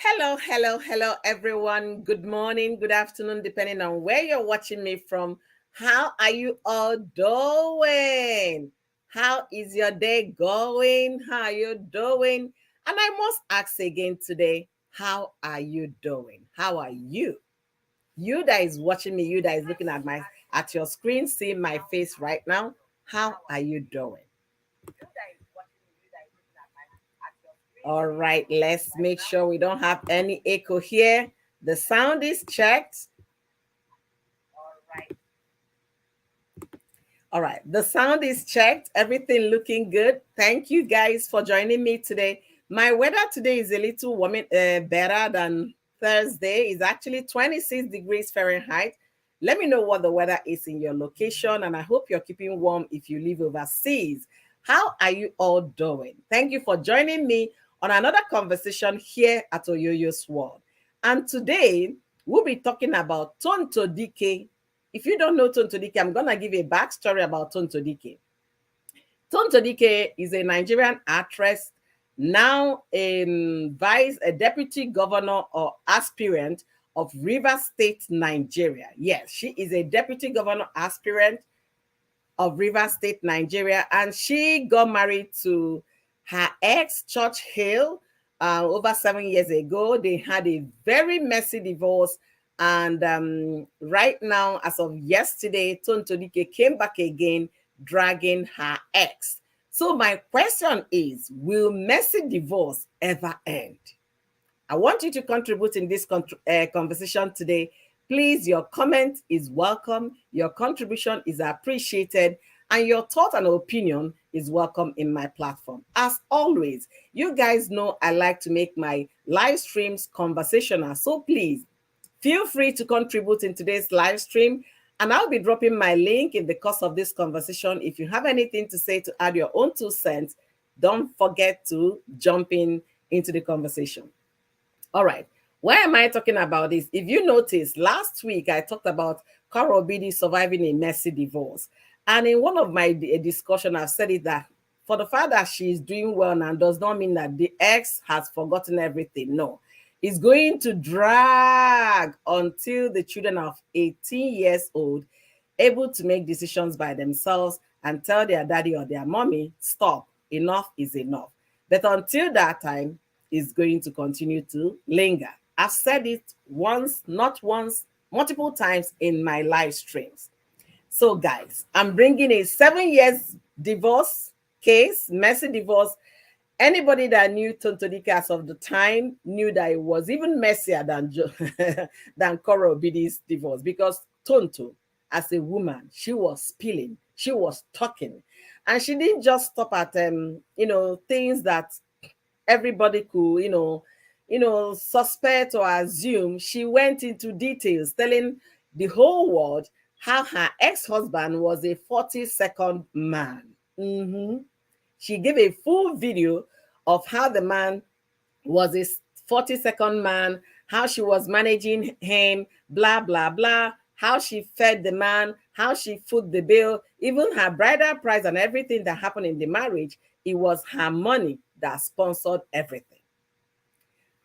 Hello, everyone. Good morning, good afternoon, depending on where you're watching me from. How are you all doing? How is your day going? How are you doing? And I must ask again today, how are you doing? How are you? You that is watching me, you that is looking at your screen, seeing my face right now. How are you doing? All right, let's make sure we don't have any echo here. The sound is checked. All right, the sound is checked. Everything looking good. Thank you guys for joining me today. My weather today is a little warming, better than Thursday. It's actually 26 degrees Fahrenheit. Let me know what the weather is in your location, and I hope you're keeping warm if you live overseas. How are you all doing? Thank you for joining me on another conversation here at Oyoyo's World. And today we'll be talking about Tonto Dike. If you don't know Tonto Dike, I'm going to give a backstory about Tonto Dike. Tonto Dike is a Nigerian actress, now a deputy governor or aspirant of Rivers State, Nigeria. Yes, she is a deputy governor aspirant of Rivers State, Nigeria, and she got married to her ex, Churchill, over 7 years ago. They had a very messy divorce, and right now, as of yesterday, Tonto Dike came back again, dragging her ex. So my question is, will messy divorce ever end? I want you to contribute in this conversation today. Please, your comment is welcome, your contribution is appreciated, and your thought and opinion is welcome in my platform. As always, you guys know I like to make my live streams conversational, so please feel free to contribute in today's live stream, and I'll be dropping my link in the course of this conversation. If you have anything to say to add your own 2 cents, don't forget to jump into the conversation. All right. Why am I talking about this? If you notice, last week I talked about Korra Obidi surviving a messy divorce. And in one of my discussion, I've said it that for the fact that she's doing well now does not mean that the ex has forgotten everything. No. It's going to drag until the children of 18 years old able to make decisions by themselves and tell their daddy or their mommy, stop, enough is enough. But until that time, is going to continue to linger. I've said it once, not once, multiple times in my live streams. So, guys, I'm bringing a 7 years divorce case, messy divorce. Anybody that knew Tonto Dike as of the time knew that it was even messier than than Korra Obidi's divorce, because Tonto, as a woman, she was spilling, she was talking, and she didn't just stop at things that everybody could, suspect or assume. She went into details, telling the whole world how her ex-husband was a 40-second man. She gave a full video of how the man was a 40-second man, how she was managing him, blah, blah, blah, how she fed the man, how she foot the bill, even her bridal price and everything that happened in the marriage. It was her money that sponsored everything.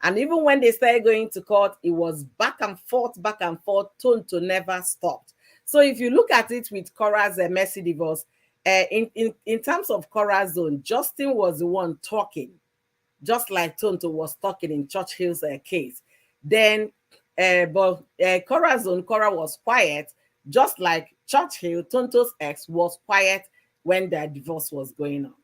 And even when they started going to court, it was back and forth, back and forth. Tonto never stopped. So if you look at it with Korra's messy divorce, in terms of Korra's own, Justin was the one talking, just like Tonto was talking in Churchill's case. Then, but Korra's own, Korra was quiet, just like Churchill, Tonto's ex, was quiet when their divorce was going on.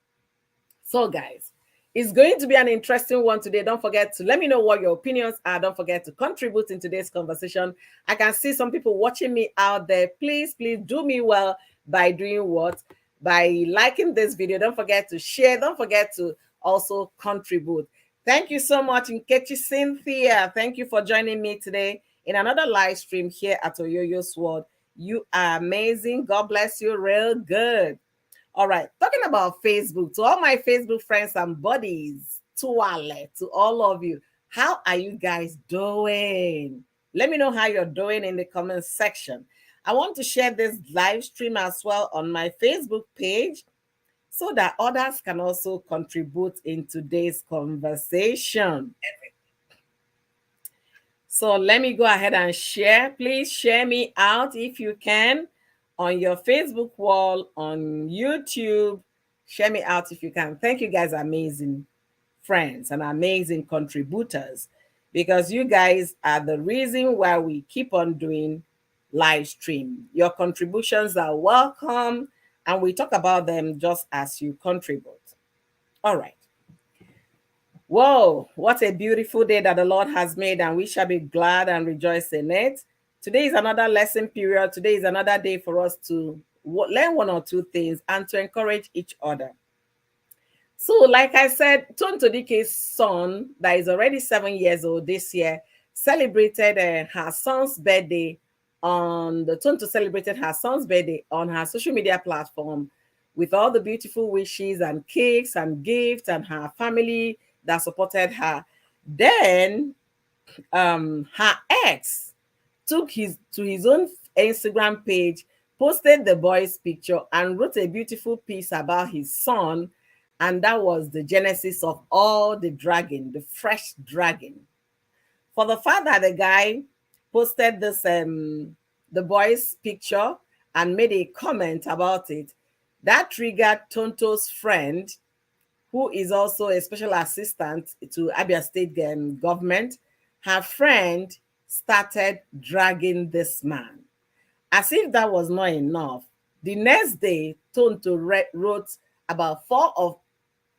So, guys, it's going to be an interesting one today. Don't forget to let me know what your opinions are. Don't forget to contribute in today's conversation. I can see some people watching me out there. Please do me well by doing what? By liking this video. Don't forget to share. Don't forget to also contribute. Thank you so much, Nkechi Cynthia. Thank you for joining me today in another live stream here at Oyoyo's World. You are amazing. God bless you real good. All right, talking about Facebook, to all my Facebook friends and buddies, to all of you, how are you guys doing? Let me know how you're doing in the comment section. I want to share this live stream as well on my Facebook page so that others can also contribute in today's conversation. So let me go ahead and share. Please share me out if you can on your Facebook wall, on YouTube. Share me out if you can. Thank you guys, amazing friends and amazing contributors, because you guys are the reason why we keep on doing live stream. Your contributions are welcome and we talk about them just as you contribute. All right. Whoa, what a beautiful day that the Lord has made, and we shall be glad and rejoice in it. Today is another lesson period. Today is another day for us to learn one or two things and to encourage each other. So, like I said, Tonto Dike's son, that is already 7 years old this year, celebrated her son's birthday on the Tonto celebrated her son's birthday on her social media platform with all the beautiful wishes and cakes and gifts and her family that supported her. Then her ex took his to his own Instagram page, posted the boy's picture, and wrote a beautiful piece about his son. And that was the genesis of all the dragging, the fresh dragging. For the fact that the guy posted this the boy's picture and made a comment about it, that triggered Tonto's friend, who is also a special assistant to Abia State government. Her friend started dragging this man. As if that was not enough, the next day, Tonto wrote about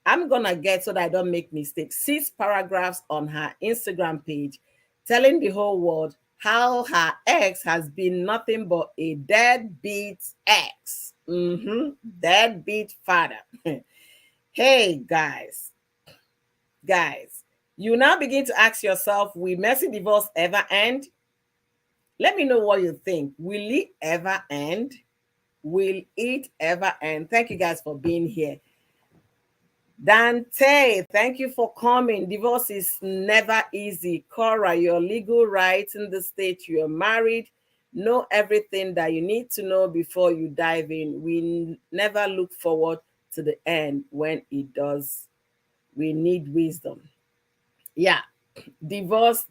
I'm gonna get, so that I don't make mistakes, 6 paragraphs on her Instagram page telling the whole world how her ex has been nothing but a deadbeat ex. Deadbeat father. Hey, guys, you now begin to ask yourself, will messy divorce ever end? Let me know what you think. Will it ever end? Will it ever end? Thank you guys for being here. Dante, thank you for coming. Divorce is never easy. Korra, your legal rights in the state you're married. Know everything that you need to know before you dive in. We never look forward to the end when it does. We need wisdom. Yeah, divorce.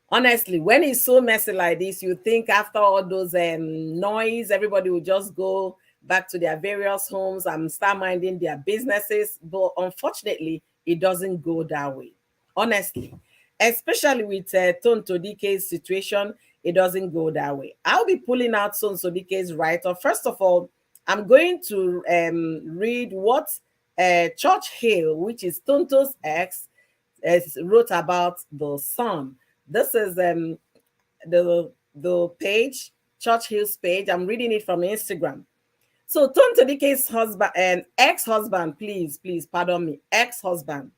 Honestly, when it's so messy like this, you think after all those noise, everybody will just go back to their various homes and start minding their businesses. But unfortunately, it doesn't go that way. Honestly, especially with Tonto Dike's situation, it doesn't go that way. I'll be pulling out Tonto Dike's write-up. First of all, I'm going to read what Churchill, which is Tonto's ex, wrote about the son. This is the page, Churchill's page. I'm reading it from Instagram. So Tonto Dike's husband and ex-husband, please pardon me, ex-husband.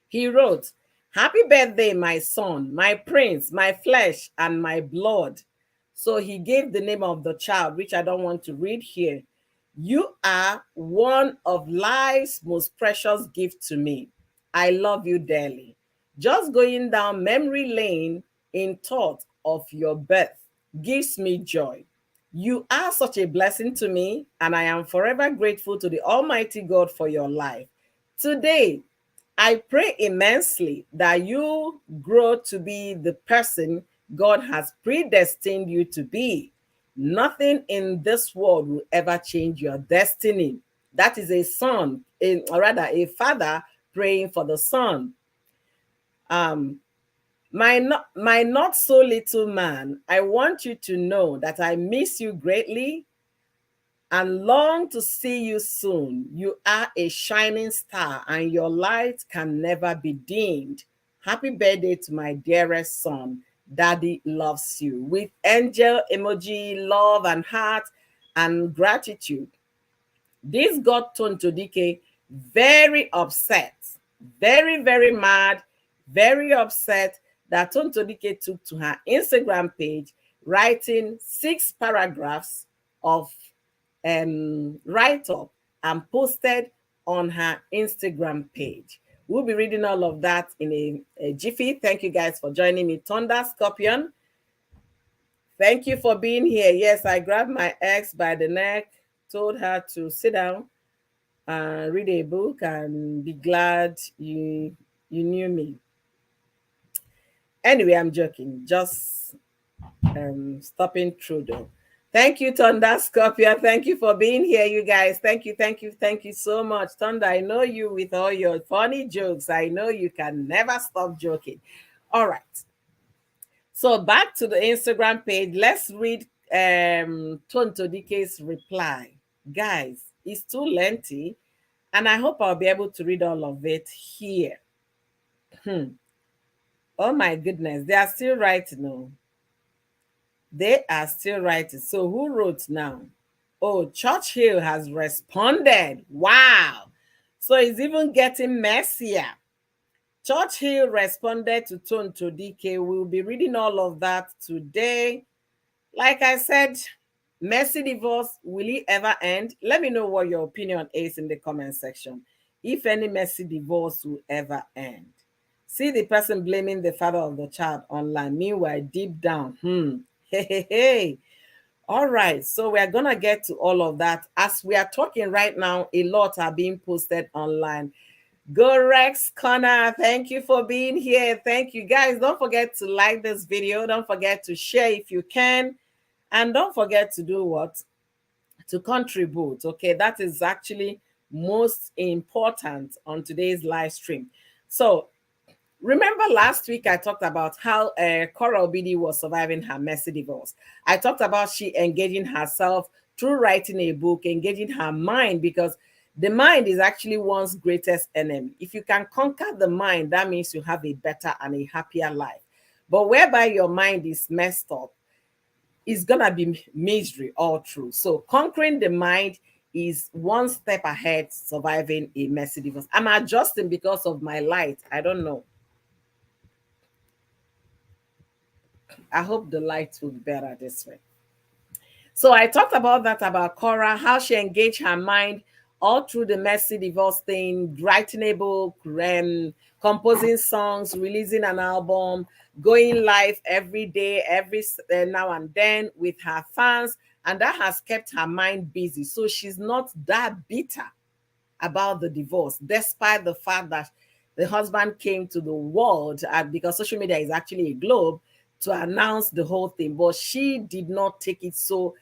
He wrote, "Happy birthday, my son, my prince, my flesh and my blood." So he gave the name of the child, which I don't want to read here. "You are one of life's most precious gifts to me. I love you dearly. Just going down memory lane in thought of your birth gives me joy. You are such a blessing to me, and I am forever grateful to the Almighty God for your life. Today, I pray immensely that you grow to be the person God has predestined you to be. Nothing in this world will ever change your destiny." That is a son, or rather a father praying for the son. My not so little man, I want you to know that I miss you greatly and long to see you soon. You are a shining star and your light can never be dimmed. Happy birthday to my dearest son. Daddy loves you. With angel emoji, love and heart and gratitude. This got Tonto Dike very upset, very mad, very upset that Tonto Dike took to her Instagram page, writing 6 paragraphs of write up and posted on her Instagram page. We'll be reading all of that in a jiffy. Thank you guys for joining me. Thunder Scorpion, thank you for being here. Yes, I grabbed my ex by the neck, told her to sit down and read a book and be glad you knew me. Anyway, I'm joking. Just stopping through though. Thank you, Thunder Scorpio. Thank you for being here, you guys. Thank you, thank you, thank you so much. Thunder, I know you with all your funny jokes. I know you can never stop joking. All right. So back to the Instagram page. Let's read Tonto Dike's reply. Guys, it's too lengthy, and I hope I'll be able to read all of it here. Oh my goodness, they are still writing. No, they are still writing. So who wrote now? Oh, Churchill has responded. Wow. So it's even getting messier. Churchill responded to Tonto Dike. We'll be reading all of that today. Like I said, messy divorce, will it ever end? Let me know what your opinion is in the comment section. If any messy divorce will ever end. See the person blaming the father of the child online. Meanwhile, deep down, hey, hey, hey. All right, so we're gonna get to all of that. As we are talking right now, a lot are being posted online. Go Rex Connor, thank you for being here. Thank you guys. Don't forget to like this video. Don't forget to share if you can. And don't forget to do what? To contribute. Okay, that is actually most important on today's live stream. So remember last week I talked about how Korra Obidi was surviving her messy divorce. I talked about she engaging herself through writing a book, engaging her mind, because the mind is actually one's greatest enemy. If you can conquer the mind, that means you have a better and a happier life. But whereby your mind is messed up, it's gonna be misery all through. So conquering the mind is one step ahead surviving a messy divorce. I'm adjusting because of my light. I don't know. I hope the light will be better this way. So I talked about that, about Korra, how she engaged her mind all through the messy divorce thing, writing a book, composing songs, releasing an album, going live every day, every now and then with her fans. And that has kept her mind busy. So she's not that bitter about the divorce, despite the fact that the husband came to the world, because social media is actually a globe, to announce the whole thing. But she did not take it so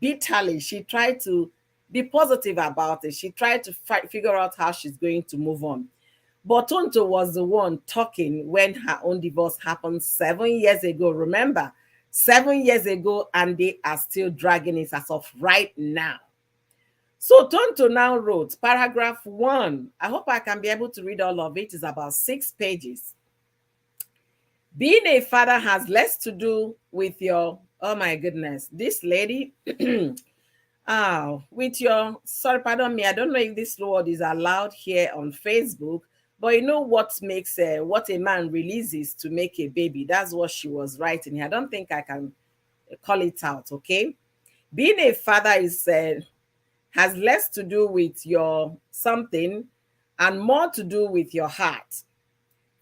bitterly. She tried to be positive about it. She tried to figure out how she's going to move on. But Tonto was the one talking when her own divorce happened 7 years ago. Remember, 7 years ago, and they are still dragging it as of right now. So Tonto now wrote paragraph 1. I hope I can be able to read all of it. It's about 6 pages. Being a father has less to do with your, oh my goodness, this lady, with your, sorry, pardon me, I don't know if this word is allowed here on Facebook, but you know what makes, what a man releases to make a baby. That's what she was writing here. I don't think I can call it out, okay? Being a father is, has less to do with your something and more to do with your heart.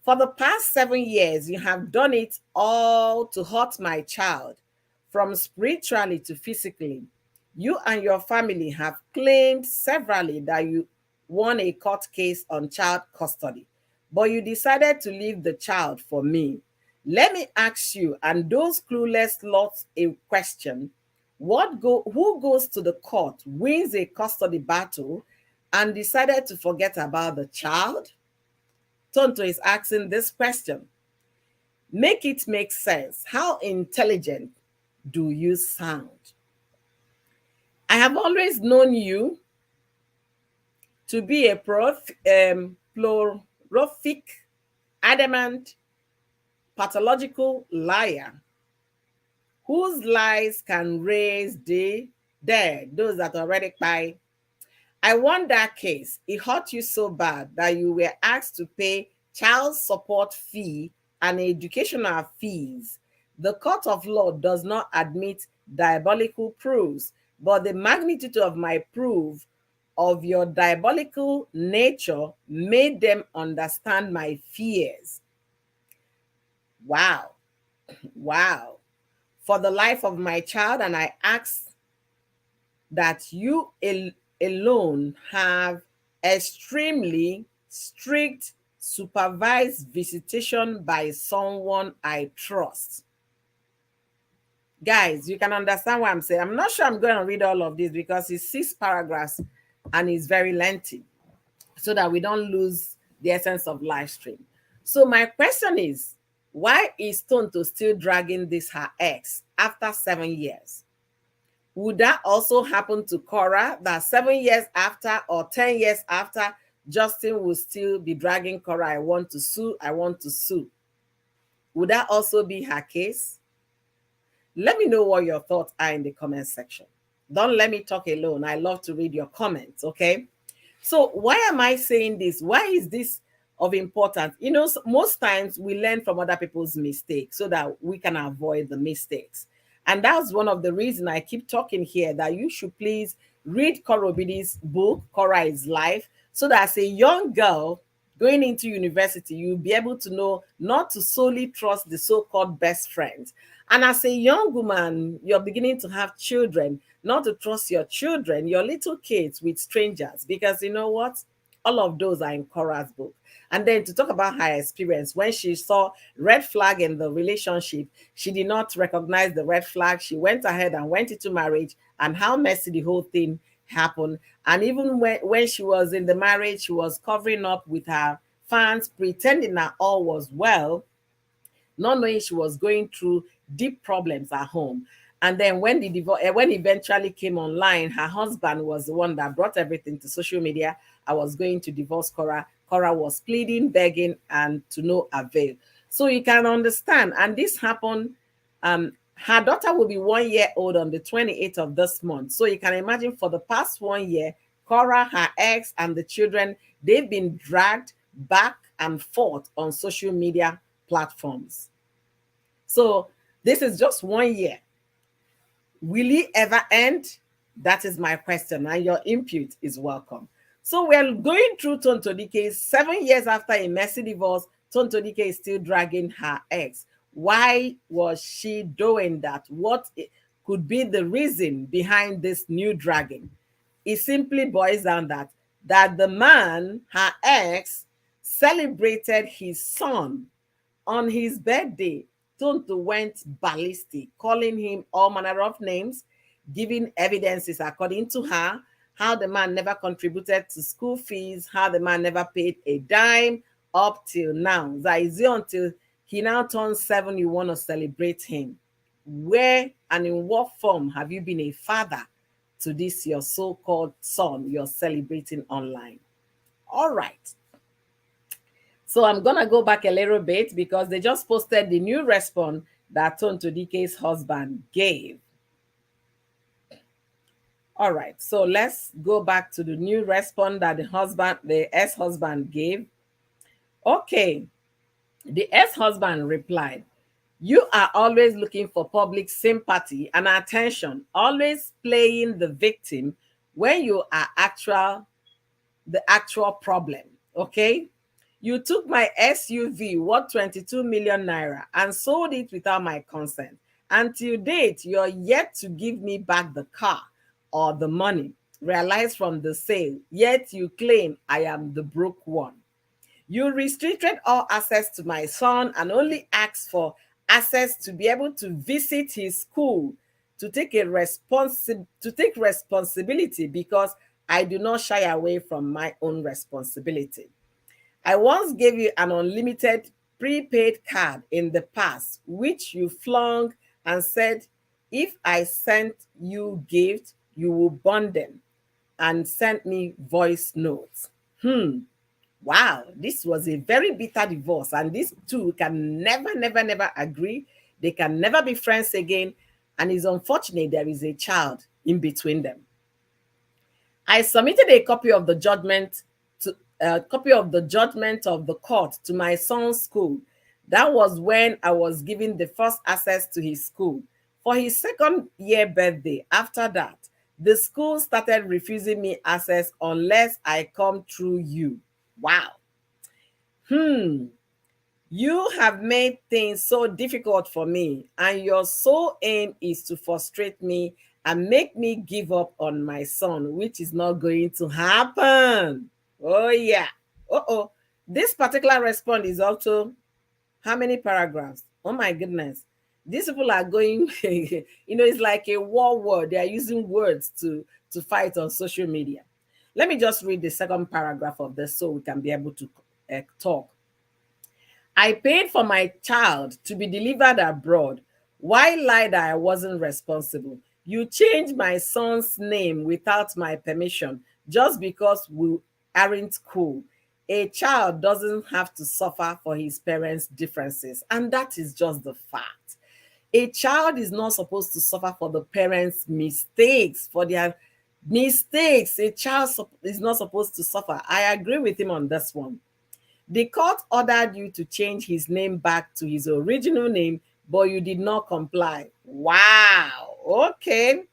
For the past 7 years, you have done it all to hurt my child, from spiritually to physically. You and your family have claimed severally that you won a court case on child custody, but you decided to leave the child for me. Let me ask you and those clueless lots a question. Who goes to the court, wins a custody battle, and decided to forget about the child? Tonto is asking this question. Make it make sense. How intelligent do you sound? I have always known you to be a prolific, adamant, pathological liar whose lies can raise the dead, those that already died. I won that case. It hurt you so bad that you were asked to pay child support fee and educational fees. The court of law does not admit diabolical proofs, but the magnitude of my proof of your diabolical nature made them understand my fears. Wow. Wow. For the life of my child, and I ask that you alone have extremely strict supervised visitation by someone I trust. Guys, you can understand what I'm saying. I'm not sure I'm going to read all of this because it's 6 paragraphs and it's very lengthy, so that we don't lose the essence of live stream. So my question is, why is Tonto still dragging this her ex after 7 years? Would that also happen to Korra, that 7 years after or 10 years after, Justin will still be dragging Korra, I want to sue, I want to sue? Would that also be her case? Let me know what your thoughts are in the comment section. Don't let me talk alone. I love to read your comments, okay? So why am I saying this? Why is this of importance? You know, most times we learn from other people's mistakes so that we can avoid the mistakes. And that's one of the reasons I keep talking here, that you should please read Korra Obidi's book, Korra is Life, so that as a young girl going into university, you'll be able to know not to solely trust the so-called best friends. And as a young woman, you're beginning to have children, not to trust your children, your little kids, with strangers, because you know what? All of those are in Korra's book. And then to talk about her experience, when she saw red flag in the relationship, she did not recognize the red flag. She went ahead and went into marriage, and how messy the whole thing happened. And even when she was in the marriage, she was covering up with her fans, pretending that all was well, not knowing she was going through deep problems at home. And then when the divorce, when eventually came online, her husband was the one that brought everything to social media. I was going to divorce Korra. Korra was pleading, begging, and to no avail. So you can understand. And this happened. Her daughter will be 1 year old on the 28th of this month. So you can imagine, for the past 1 year, Korra, her ex, and the children, they've been dragged back and forth on social media platforms. So this is just 1 year. Will it ever end? That is my question, and your input is welcome. So we're going through Tonto Dike. 7 years after a messy divorce, Tonto Dike is still dragging her ex. Why was she doing that? What could be the reason behind this new dragging? It simply boils down that the man, her ex, celebrated his son on his birthday. Tonto went ballistic, calling him all manner of names, giving evidences according to her, how the man never contributed to school fees, how the man never paid a dime up till now. That is until he now turns 7, you want to celebrate him. Where and in what form have you been a father to this your so-called son you're celebrating online? All right. So I'm going to go back a little bit because they just posted the new response that Tonto Dike's husband gave. All right, so let's go back to the new response that the ex-husband gave. Okay, the ex-husband replied, "You are always looking for public sympathy and attention, always playing the victim when you are the actual problem, okay? You took my SUV worth 22 million naira and sold it without my consent. Until date, you're yet to give me back the car or the money realized from the sale, yet you claim I am the broke one. You restricted all access to my son and only asked for access to be able to visit his school, to take responsibility, because I do not shy away from my own responsibility. I once gave you an unlimited prepaid card in the past, which you flung and said, if I sent you gifts, you will burn them, and sent me voice notes. Wow, this was a very bitter divorce, and these two can never, never, never agree. They can never be friends again, and it's unfortunate there is a child in between them. I submitted a copy of the judgment of the court to my son's school. That was when I was given the first access to his school. For his second year birthday, after that, the school started refusing me access unless I come through you. Wow. You have made things so difficult for me, and your sole aim is to frustrate me and make me give up on my son, which is not going to happen. Oh, yeah. Uh-oh. This particular response is also how many paragraphs? Oh my goodness. These people are going, it's like a war word. They are using words to fight on social media. Let me just read the second paragraph of this so we can be able to talk. I paid for my child to be delivered abroad. Why lie that I wasn't responsible? You changed my son's name without my permission just because we aren't cool. A child doesn't have to suffer for his parents' differences, and that is just the fact. A child is not supposed to suffer for the parents' mistakes, for their mistakes. A child is not supposed to suffer. I agree with him on this one. The court ordered you to change his name back to his original name, but you did not comply. Wow. Okay.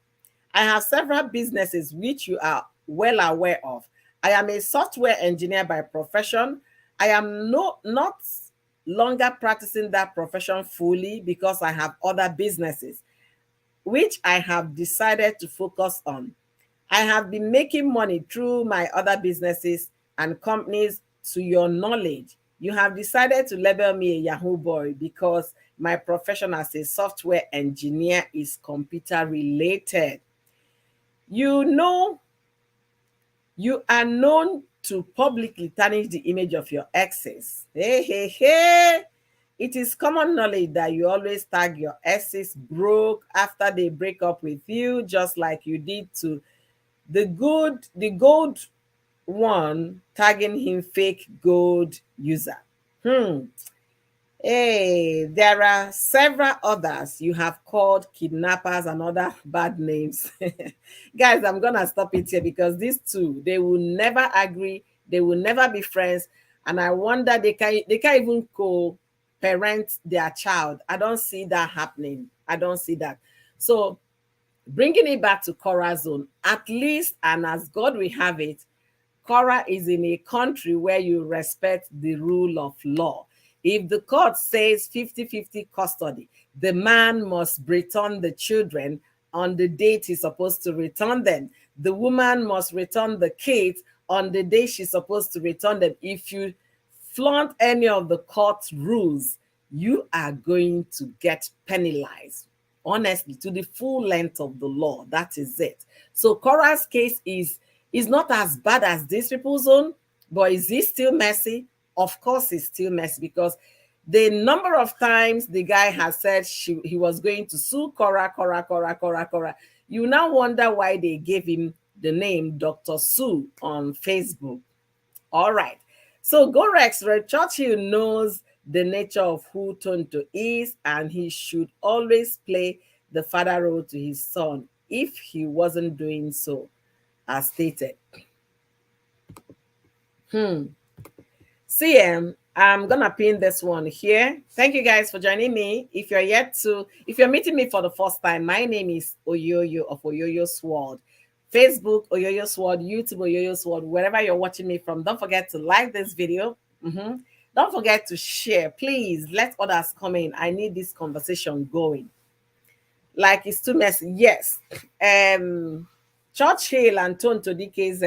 I have several businesses which you are well aware of. I am a software engineer by profession. I am not longer practicing that profession fully because I have other businesses which I have decided to focus on. I have been making money through my other businesses and companies. To your knowledge, you have decided to label me a Yahoo boy because my profession as a software engineer is computer related. You know, you are known to publicly tarnish the image of your exes. Hey, hey, hey. It is common knowledge that you always tag your exes broke after they break up with you, just like you did to the gold one, tagging him fake gold user. Hmm. Hey, there are several others you have called kidnappers and other bad names. Guys, I'm gonna stop it here because these two, they will never agree, they will never be friends, and I wonder they can't even co-parent their child. I don't see that happening. I don't see that. So bringing it back to Korra's zone, at least, and as God will have it, Korra is in a country where you respect the rule of law. If the court says 50-50 custody, the man must return the children on the date he's supposed to return them. The woman must return the kids on the day she's supposed to return them. If you flaunt any of the court's rules, you are going to get penalized. Honestly, to the full length of the law. That is it. So Korra's case is not as bad as these people's own, but is it still messy? Of course, it's still messy because the number of times the guy has said he was going to sue Korra. You now wonder why they gave him the name Dr. Sue on Facebook. All right. So Gorex Red Churchill knows the nature of who Tonto is, and he should always play the father role to his son if he wasn't doing so, as stated. CM, I'm gonna pin this one here. Thank you guys for joining me. If you're meeting me for the first time, my name is Oyoyo of Oyoyo Sword. Facebook Oyoyo Sword, YouTube Oyoyo Sword, wherever you're watching me from. Don't forget to like this video. Don't forget to share. Please let others come in. I need this conversation going. Like it's too messy. Yes. Churchill and Tonto Dike's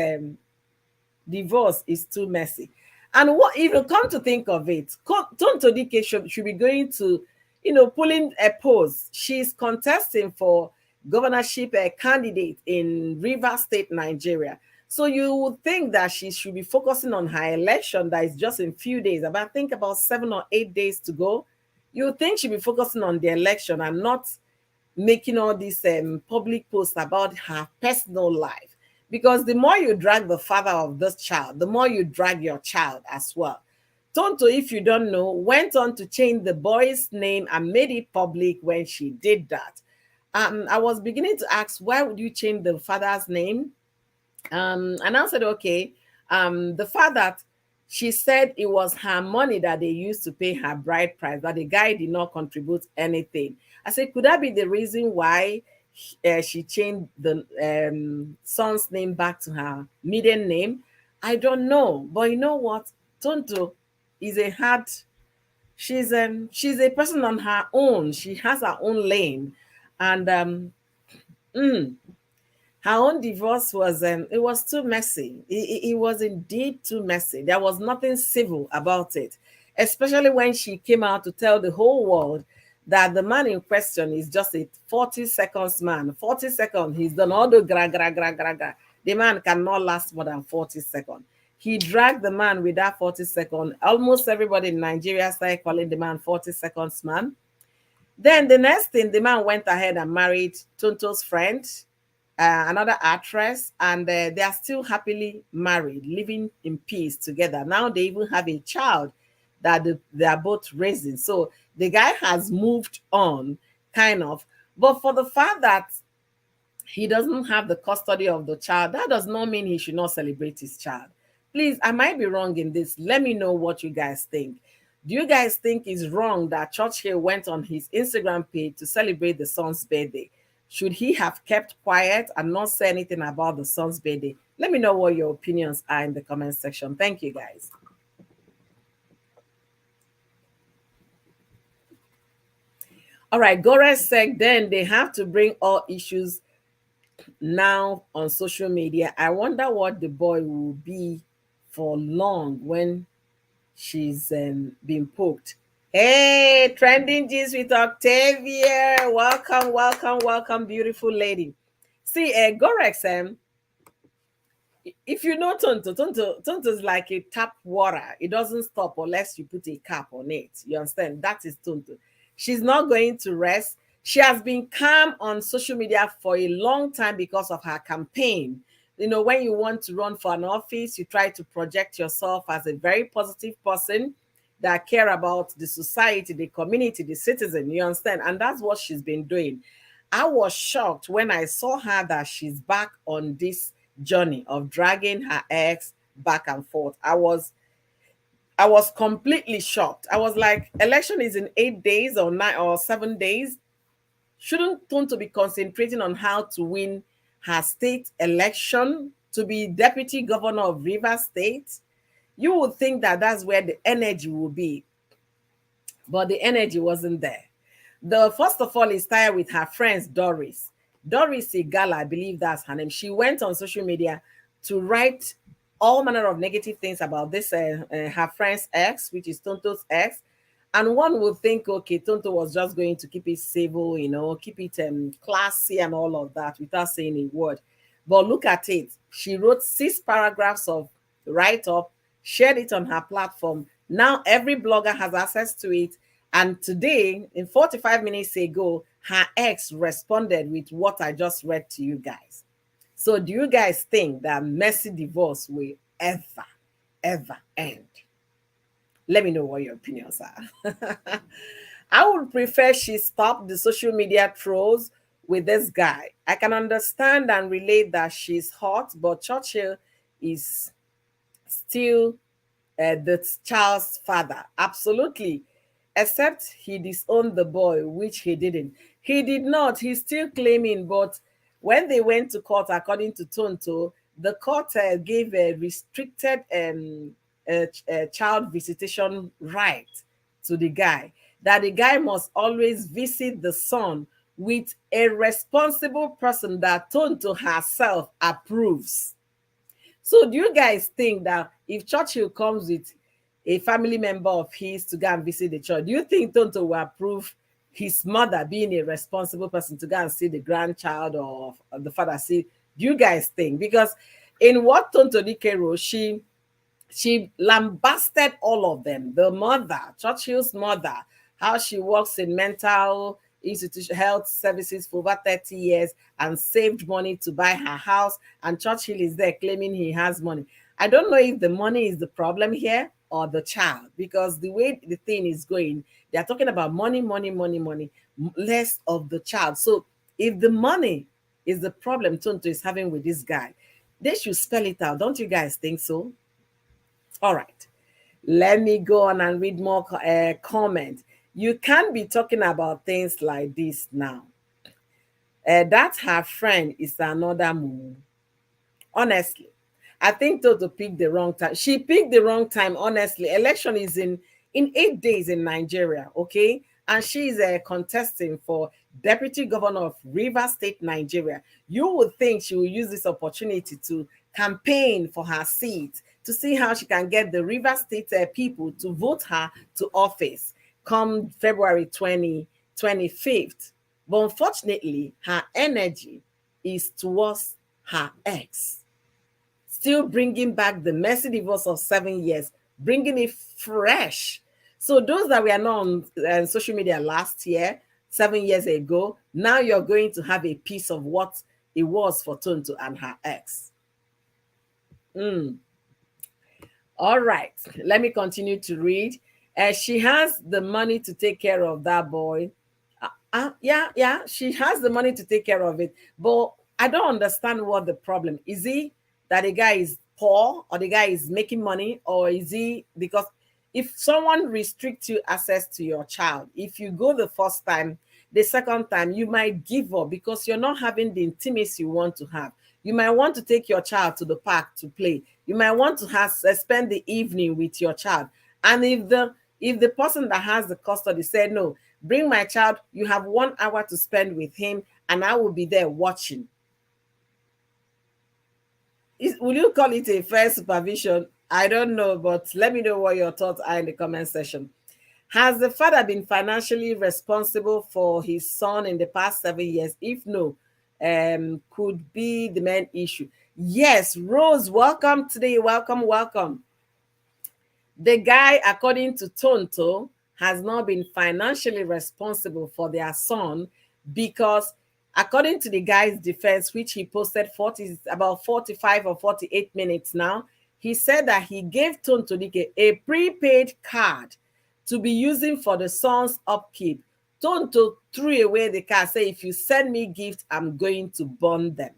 divorce is too messy. And what if you come to think of it, Tonto Dike should be going to, pulling a pose. She's contesting for governorship candidate in Rivers State, Nigeria. So you would think that she should be focusing on her election that is just in few days, about I think about 7 or 8 days to go. You would think she'd be focusing on the election and not making all these public posts about her personal life. Because the more you drag the father of this child, the more you drag your child as well. Tonto, if you don't know, went on to change the boy's name and made it public when she did that. I was beginning to ask, why would you change the father's name? And I said, okay, the fact that she said it was her money that they used to pay her bride price, that the guy did not contribute anything. I said, could that be the reason why she changed the son's name back to her maiden name? I don't know, but you know what? Tonto is a hard. She's a person on her own. She has her own lane, and Her own divorce was it was too messy. It was indeed too messy. There was nothing civil about it, especially when she came out to tell the whole world that the man in question is just a 40 seconds man. 40 seconds, he's done all the gra gra gra gra gra. The man cannot last more than 40 seconds. He dragged the man with that 40 seconds. Almost everybody in Nigeria started calling the man 40 seconds man. Then the next thing, the man went ahead and married Tonto's friend, another actress, and they are still happily married, living in peace together. Now they even have a child that they are both raising. So the guy has moved on, kind of. But for the fact that he doesn't have the custody of the child, that does not mean he should not celebrate his child. Please, I might be wrong in this. Let me know what you guys think. Do you guys think it's wrong that Churchill went on his Instagram page to celebrate the son's birthday? Should he have kept quiet and not say anything about the son's birthday? Let me know what your opinions are in the comment section. Thank you, guys. All right, Gores said then they have to bring all issues now on social media. I wonder what the boy will be for long when she's been poked. Hey, trending gist with Octavia. Welcome, welcome, welcome, beautiful lady. See, Gorex, if you know Tonto is like a tap water. It doesn't stop unless you put a cap on it. You understand? That is Tonto. She's not going to rest. She has been calm on social media for a long time because of her campaign. You know, when you want to run for an office, you try to project yourself as a very positive person that care about the society, the community, the citizen. You understand? And that's what she's been doing. I was shocked when I saw her that she's back on this journey of dragging her ex back and forth. I was completely shocked. I was like, election is in 8 days or 9 or 7 days. Shouldn't Tonto be concentrating on how to win her state election to be deputy governor of Rivers State? You would think that that's where the energy will be, but the energy wasn't there. The first of all is tied with her friends Doris. Doris Igala, I believe that's her name. She went on social media to write all manner of negative things about this her friend's ex, which is Tonto's ex. And one would think, okay, Tonto was just going to keep it civil, keep it classy and all of that without saying a word. But look at it. She wrote 6 paragraphs of write-up, shared it on her platform. Now every blogger has access to it. And today, in 45 minutes ago, her ex responded with what I just read to you guys. So do you guys think that messy divorce will ever, ever end? Let me know what your opinions are. I would prefer she stop the social media trolls with this guy. I can understand and relate that she's hot, but Churchill is still the child's father. Absolutely. Except he disowned the boy, which he didn't. He did not. He's still claiming, but when they went to court, according to Tonto, the court gave a restricted child visitation right to the guy, that the guy must always visit the son with a responsible person that Tonto herself approves. So do you guys think that if Churchill comes with a family member of his to go and visit the church, do you think Tonto will approve his mother being a responsible person to go and see the grandchild or the father? See, do you guys think? Because in what Tonto Dike wrote, she lambasted all of them. The mother, Churchill's mother, how she works in mental institution health services for over 30 years and saved money to buy her house. And Churchill is there claiming he has money. I don't know if the money is the problem here or the child, because the way the thing is going, they're talking about money, money, money, money, less of the child. So if the money is the problem Tonto is having with this guy, they should spell it out. Don't you guys think so? All right. Let me go on and read more comments. You can't be talking about things like this now. That her friend is another move. Honestly, I think Toto picked the wrong time. She picked the wrong time. Honestly, election is in 8 days in Nigeria. Okay, and she is contesting for Deputy Governor of Rivers State, Nigeria. You would think she will use this opportunity to campaign for her seat, to see how she can get the Rivers State people to vote her to office come February 25th. But unfortunately, her energy is towards her ex, still bringing back the messy divorce of 7 years, bringing it fresh. So those that were not on social media last year, 7 years ago, now you're going to have a piece of what it was for Tonto and her ex. All right, let me continue to read. She has the money to take care of that boy. Yeah, she has the money to take care of it. But I don't understand what the problem is. He that the guy is poor, or the guy is making money, or is he because if someone restricts you access to your child, if you go the first time, the second time you might give up because you're not having the intimacy you want to have. You might want to take your child to the park to play. You might want to spend the evening with your child. And if the person that has the custody said, no, bring my child, you have 1 hour to spend with him, and I will be there watching. Will you call it a fair supervision? I don't know, but let me know what your thoughts are in the comment section. Has the father been financially responsible for his son in the past 7 years? If no, could be the main issue. Yes, Rose, welcome today. Welcome. The guy, according to Tonto, has not been financially responsible for their son because, according to the guy's defense, which he posted about 45 or 48 minutes now, he said that he gave Tonto Dike a prepaid card to be using for the son's upkeep. Tonto threw away the card, say, if you send me gifts, I'm going to burn them.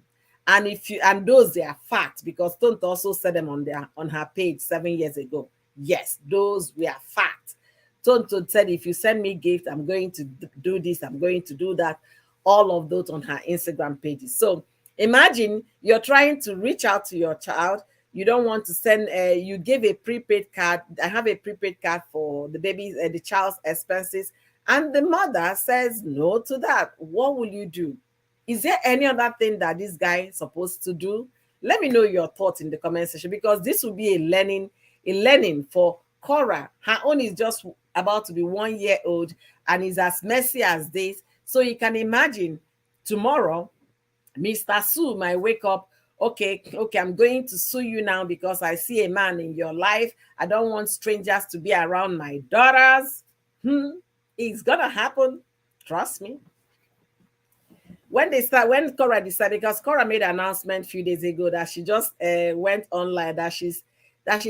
And those they are facts, because Tonto also said them on her page 7 years ago. Yes, those were facts. Tonto said, if you send me gift, I'm going to do this, I'm going to do that. All of those on her Instagram pages. So imagine you're trying to reach out to your child. You don't want to send, you give a prepaid card. I have a prepaid card for the baby's, the child's expenses. And the mother says no to that. What will you do? Is there any other thing that this guy is supposed to do? Let me know your thoughts in the comment section, because this will be a learning for Korra. Her own is just about to be 1 year old and is as messy as this. So you can imagine tomorrow, Mr. Sue might wake up, okay, I'm going to sue you now because I see a man in your life. I don't want strangers to be around my daughters. It's gonna happen. Trust me. When Korra decided, because Korra made an announcement a few days ago that she just went online, that she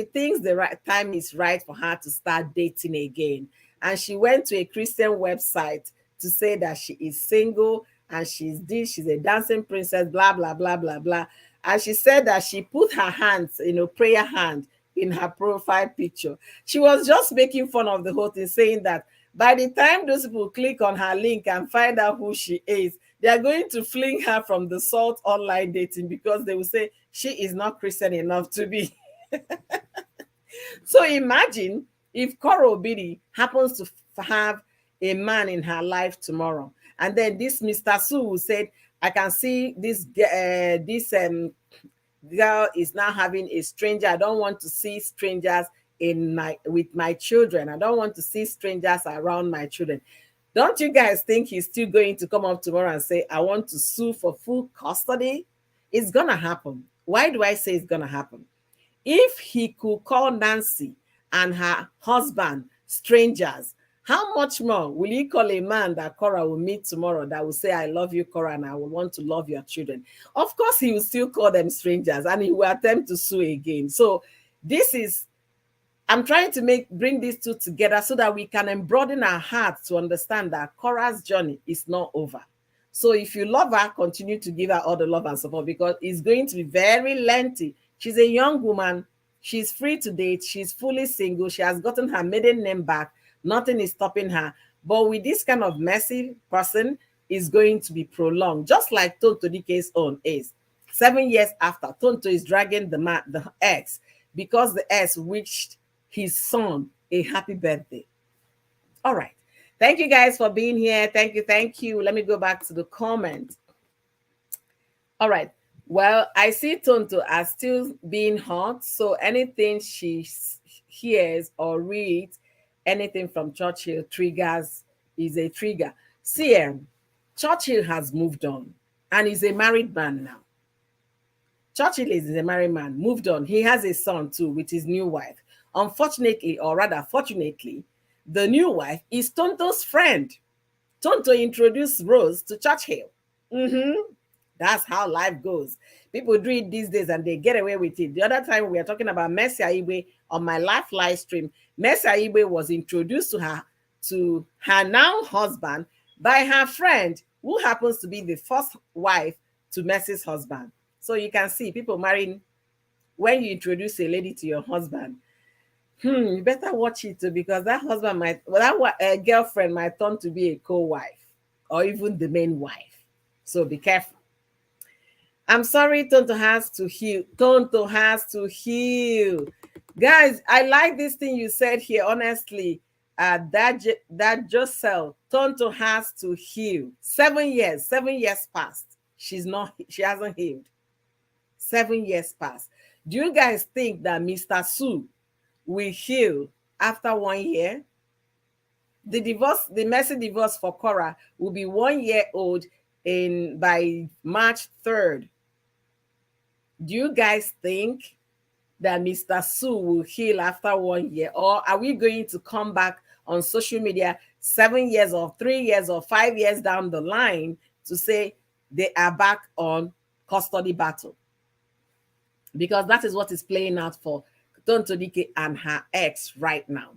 thinks the right time is right for her to start dating again. And she went to a Christian website to say that she is single and she's a dancing princess, blah, blah, blah, blah, blah. And she said that she put her hands, prayer hand in her profile picture. She was just making fun of the whole thing, saying that by the time those people click on her link and find out who she is, they are going to fling her from the salt online dating, because they will say she is not Christian enough to be. So imagine if Korra Obidi happens to have a man in her life tomorrow, and then this Mr. Sue said, I can see this girl is now having a stranger. I don't want to see strangers with my children. I don't want to see strangers around my children. Don't you guys think he's still going to come up tomorrow and say, I want to sue for full custody? It's gonna happen. Why do I say it's gonna happen? If he could call Nancy and her husband strangers, how much more will he call a man that Korra will meet tomorrow that will say, I love you, Korra, and I will want to love your children? Of course, he will still call them strangers, and he will attempt to sue again. So I'm trying to bring these two together so that we can broaden our hearts to understand that Korra's journey is not over. So if you love her, continue to give her all the love and support, because it's going to be very lengthy. She's a young woman. She's free to date. She's fully single. She has gotten her maiden name back. Nothing is stopping her. But with this kind of messy person, is going to be prolonged, just like Tonto Dike's own is. 7 years after, Tonto is dragging the ex, because the ex wished his son a happy birthday. All right. Thank you guys for being here. Thank you. Thank you. Let me go back to the comment. All right. Well, I see Tonto as still being hot. So anything she hears or reads, anything from Churchill triggers is a trigger. See, Churchill has moved on and is a married man now. Churchill is a married man, moved on. He has a son too with his new wife. Unfortunately, or rather, fortunately, the new wife is Tonto's friend. Tonto introduced Rose to Churchill. That's how life goes. People do it these days and they get away with it. The other time we were talking about Mercy Aigbe on my live stream. Mercy Aigbe was introduced to her now husband by her friend, who happens to be the first wife to Mercy's husband. So you can see people marrying when you introduce a lady to your husband. You better watch it too, because that husband might, well, that girlfriend might turn to be a co-wife or even the main wife. So be careful. I'm sorry, Tonto has to heal. Tonto has to heal. Guys, I like this thing you said here, honestly. That Joselle, Tonto has to heal. 7 years passed. She hasn't healed. 7 years passed. Do you guys think that Mr. Sue will heal after 1 year? The messy divorce for Korra will be 1 year old by March 3rd. Do you guys think that Mr. Sue will heal after 1 year? Or are we going to come back on social media 7 years or 3 years or 5 years down the line to say they are back on custody battle? Because that is what is playing out for Tonto Dike and her ex right now.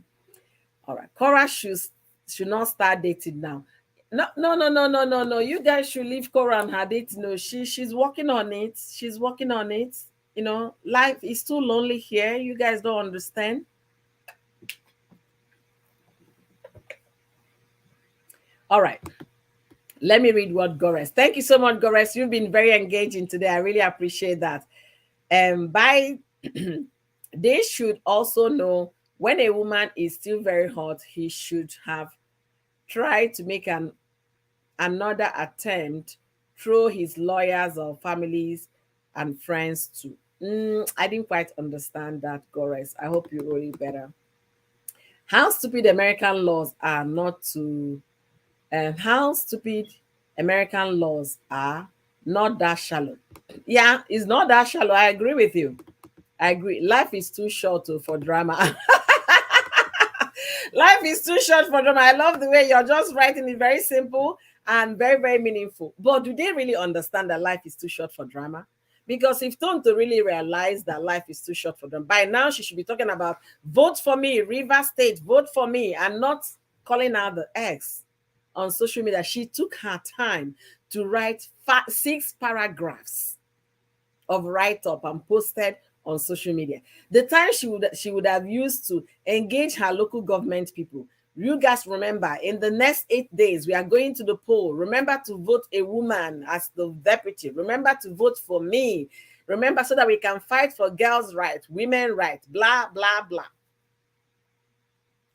All right, Korra should not start dating now. No. You guys should leave Korra and her date. No, she's working on it. She's working on it. You know, life is too lonely here. You guys don't understand. All right. Let me read what Gores. Thank you so much, Gores. You've been very engaging today. I really appreciate that. They should also know when a woman is still very hot, he should have tried to make another attempt through his lawyers or families and friends too. I didn't quite understand that, Gores. I hope you wrote it better. How stupid American laws are not to, how stupid American laws are not that shallow. Yeah, it's not that shallow. I agree with you. I agree. Life is too short for drama. Life is too short for drama. I love the way you're just writing it very simple and very, very meaningful. But do they really understand that life is too short for drama? Because if Tonto really realized that life is too short for them, by now she should be talking about vote for me, River State, vote for me, and not calling out the ex on social media. She took her time to write 6 paragraphs of write-up and posted on social media. The time she would have used to engage her local government people. You guys remember, in the next 8 days, we are going to the poll. Remember to vote a woman as the deputy. Remember to vote for me. Remember, so that we can fight for girls' rights, women's rights, blah, blah, blah.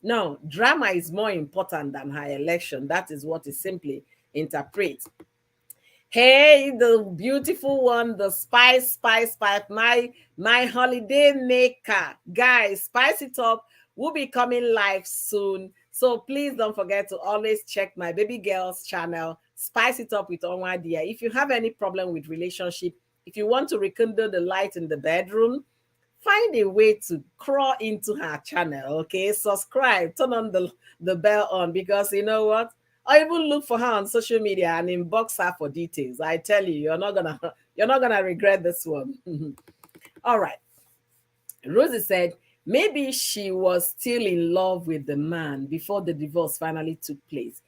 No, drama is more important than her election. That is what it simply interprets. Hey, the beautiful one, the spice, my holiday maker. Guys, spice it up. We'll be coming live soon. So please don't forget to always check my baby girl's channel, Spice It Up with Onwadia. If you have any problem with relationship, if you want to rekindle the light in the bedroom, find a way to crawl into her channel, okay? Subscribe, turn on the bell on, because you know what? Or even look for her on social media and inbox her for details. I tell you, you're not gonna regret this one. All right. Rosie said maybe she was still in love with the man before the divorce finally took place.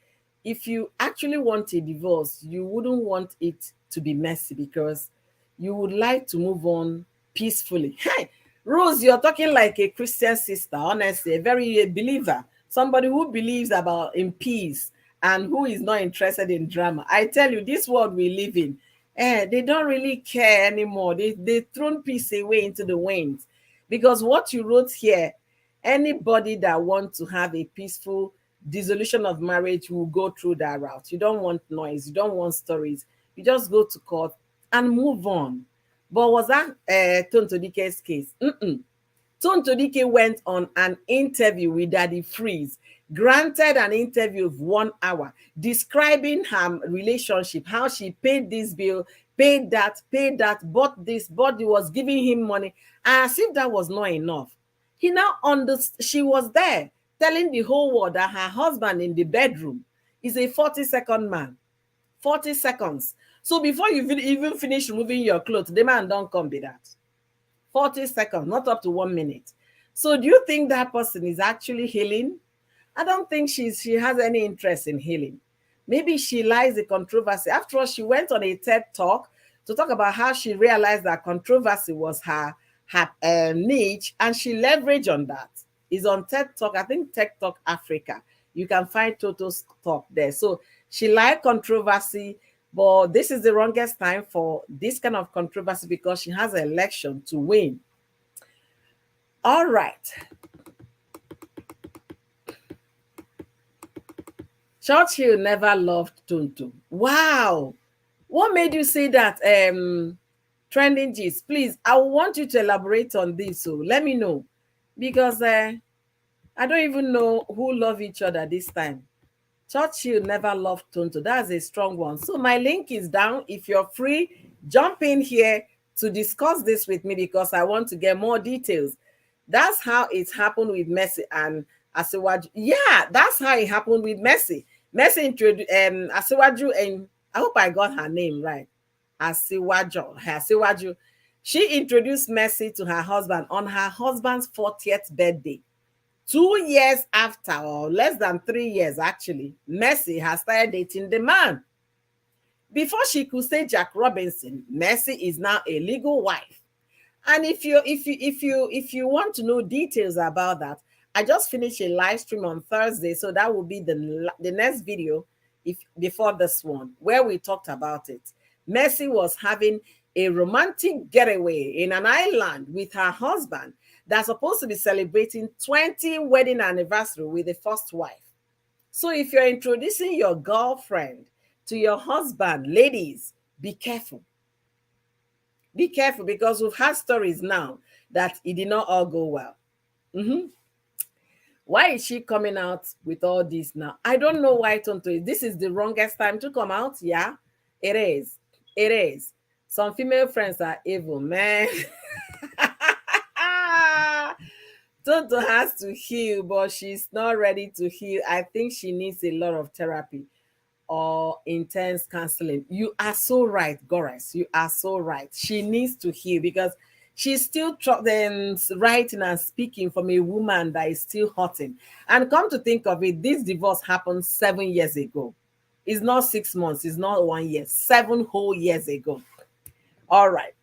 If you actually want a divorce, you wouldn't want it to be messy, because you would like to move on peacefully. Hey, Rose, you're talking like a Christian sister, honestly, a believer, somebody who believes in peace and who is not interested in drama. I tell you, this world we live in, they don't really care anymore. They thrown peace away into the wind. Because what you wrote here, anybody that wants to have a peaceful dissolution of marriage will go through that route. You don't want noise, you don't want stories. You just go to court and move on. But was that Tonto Dike's case? Tonto Dike went on an interview with Daddy Freeze, granted an interview of 1 hour, describing her relationship, how she paid this bill, paid that, bought this, bought it, was giving him money. As if that was not enough. He now understood. She was there telling the whole world that her husband in the bedroom is a 40-second man. 40 seconds. So before you even finish removing your clothes, the man don't come be that. 40 seconds, not up to 1 minute. So do you think that person is actually healing? I don't think she has any interest in healing. Maybe she likes the controversy. After all, she went on a TED talk to talk about how she realized that controversy was her niche, and she leveraged on that. It's on TED Talk, I think TED Talk Africa. You can find Toto's talk there. So she liked controversy, but this is the wrongest time for this kind of controversy because she has an election to win. All right. Churchill never loved Tonto. Wow. What made you say that? Trending gist, please, I want you to elaborate on this. So let me know, because I don't even know who love each other this time. Churchill never loved Tonto. That's a strong one. So my link is down. If you're free, jump in here to discuss this with me because I want to get more details. That's how it happened with Mercy and Asiwaju. Yeah, that's how it happened with Mercy. Mercy introduced Asiwaju, and I hope I got her name right. Asiwaju. She introduced Mercy to her husband on her husband's 40th birthday. 2 years after, or less than 3 years actually, Mercy has started dating the man. Before she could say Jack Robinson, Mercy is now a legal wife. And if you want to know details about that, I just finished a live stream on Thursday, so that will be the next video before this one, where we talked about it. Mercy was having a romantic getaway in an island with her husband that's supposed to be celebrating 20 wedding anniversary with the first wife. So if you're introducing your girlfriend to your husband, ladies, be careful. Be careful, because we've had stories now that it did not all go well. Why is she coming out with all this now? I don't know why Tonto is. This is the wrongest time to come out. Yeah, it is. It is. Some female friends are evil, man. Tonto has to heal, but she's not ready to heal. I think she needs a lot of therapy or intense counseling. You are so right, Goris. You are so right. She needs to heal because she's still writing and speaking from a woman that is still hurting. And come to think of it, this divorce happened 7 years ago. It's not 6 months. It's not 1 year. 7 whole years ago. All right.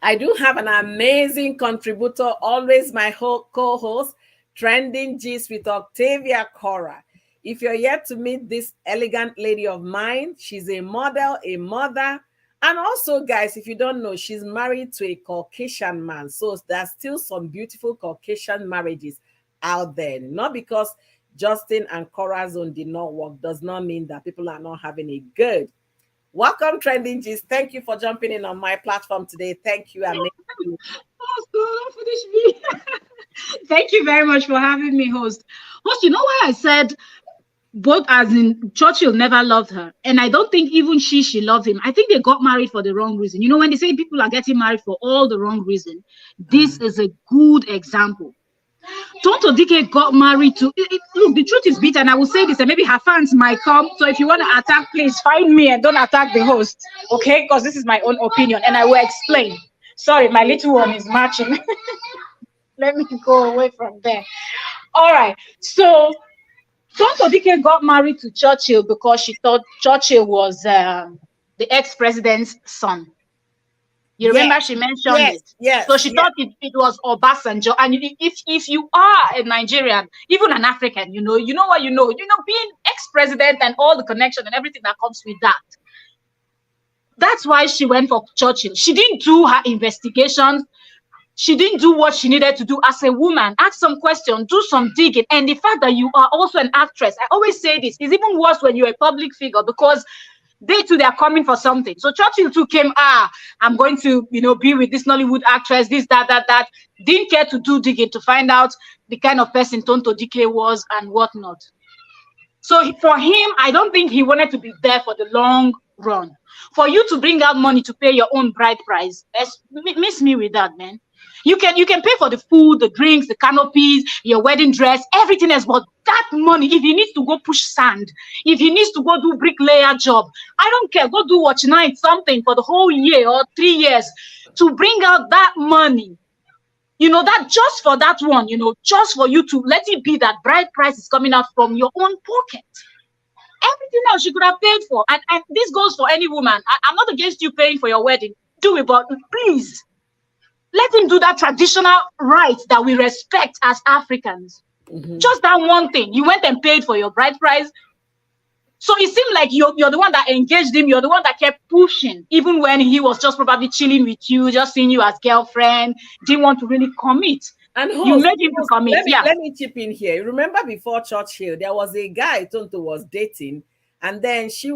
I do have an amazing contributor, always my co-host, Trending Gist with Octavia Korra. If you're yet to meet this elegant lady of mine, she's a model, a mother, and also, guys, if you don't know, she's married to a Caucasian man. So there's still some beautiful Caucasian marriages out there. Not because Justin and Korra's own did not work does not mean that people are not having it good. Welcome, Trending Gist. Thank you for jumping in on my platform today. Thank you. Don't finish me. Thank you very much for having me, host. Host, you know why I said both, as in Churchill never loved her, and I don't think even she loved him. I think they got married for the wrong reason. You know, when they say people are getting married for all the wrong reason, this is a good example. Tonto Dike got married to look, the truth is bitter, and I will say this, and maybe her fans might come. So if you want to attack, please find me and don't attack the host, okay? Because this is my own opinion, and I will explain. Sorry, my little one is marching. Let me go away from there. All right, so Tonto Dike got married to Churchill because she thought Churchill was the ex-president's son. You remember she mentioned it. Yes. So she thought it was Obasanjo. And if you are a Nigerian, even an African, you know what you know. Being ex-president and all the connection and everything that comes with that. That's why she went for Churchill. She didn't do her investigations. She didn't do what she needed to do as a woman. Ask some questions, do some digging. And the fact that you are also an actress, I always say this, is even worse when you're a public figure, because they too, they're coming for something. So Churchill too came, I'm going to, be with this Nollywood actress, this, that. Didn't care to do digging to find out the kind of person Tonto Dike was and whatnot. So for him, I don't think he wanted to be there for the long run. For you to bring out money to pay your own bride price, miss me with that, man. You can pay for the food, the drinks, the canopies, your wedding dress, everything else. But that money, if he needs to go push sand, if he needs to go do bricklayer job, I don't care. Go do watch night something for the whole year or 3 years to bring out that money. That just for that one, just for you to let it be that bride price is coming out from your own pocket. Everything else you could have paid for. And this goes for any woman. I'm not against you paying for your wedding. Do it, but please, let him do that traditional right that we respect as Africans. Mm-hmm. Just that one thing. You went and paid for your bride price. So it seemed like you're the one that engaged him. You're the one that kept pushing, even when he was just probably chilling with you, just seeing you as girlfriend, didn't want to really commit. And you made him to commit. Let me chip in here. Remember before Churchill, there was a guy Tonto was dating, and then she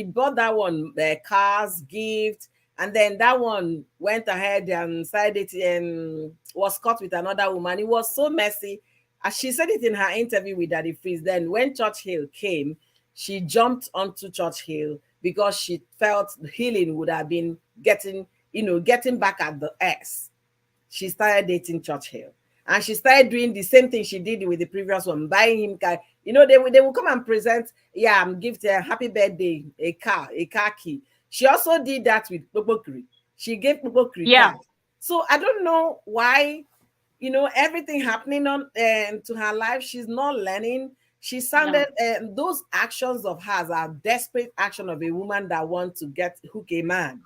bought that one cars, gift, and then that one went ahead and decided and was caught with another woman. It was so messy. As she said it in her interview with Daddy Freeze, then when Churchill came, she jumped onto Churchill because she felt healing would have been getting back at the ex. She started dating Churchill. And she started doing the same thing she did with the previous one, buying him car. They will come and present, I'm giving a happy birthday, a car key. She also did that with Bobokri. She gave Bobokri car. So I don't know why, everything happening on to her life, she's not learning. She sounded, those actions of hers are desperate action of a woman that wants to hook a man.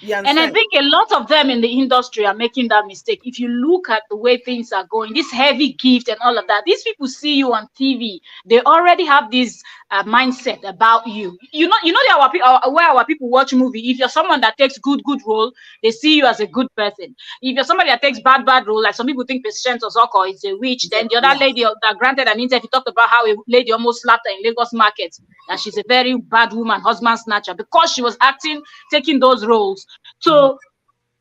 And I think a lot of them in the industry are making that mistake. If you look at the way things are going, this heavy gift and all of that, these people see you on TV. They already have this mindset about you. Where our people watch movie. If you're someone that takes good role, they see you as a good person. If you're somebody that takes bad role, like some people think Patient Ozoko is a witch, then the other lady that granted an interview talked about how a lady almost slapped her in Lagos market, that she's a very bad woman, husband snatcher, because she was taking those roles. So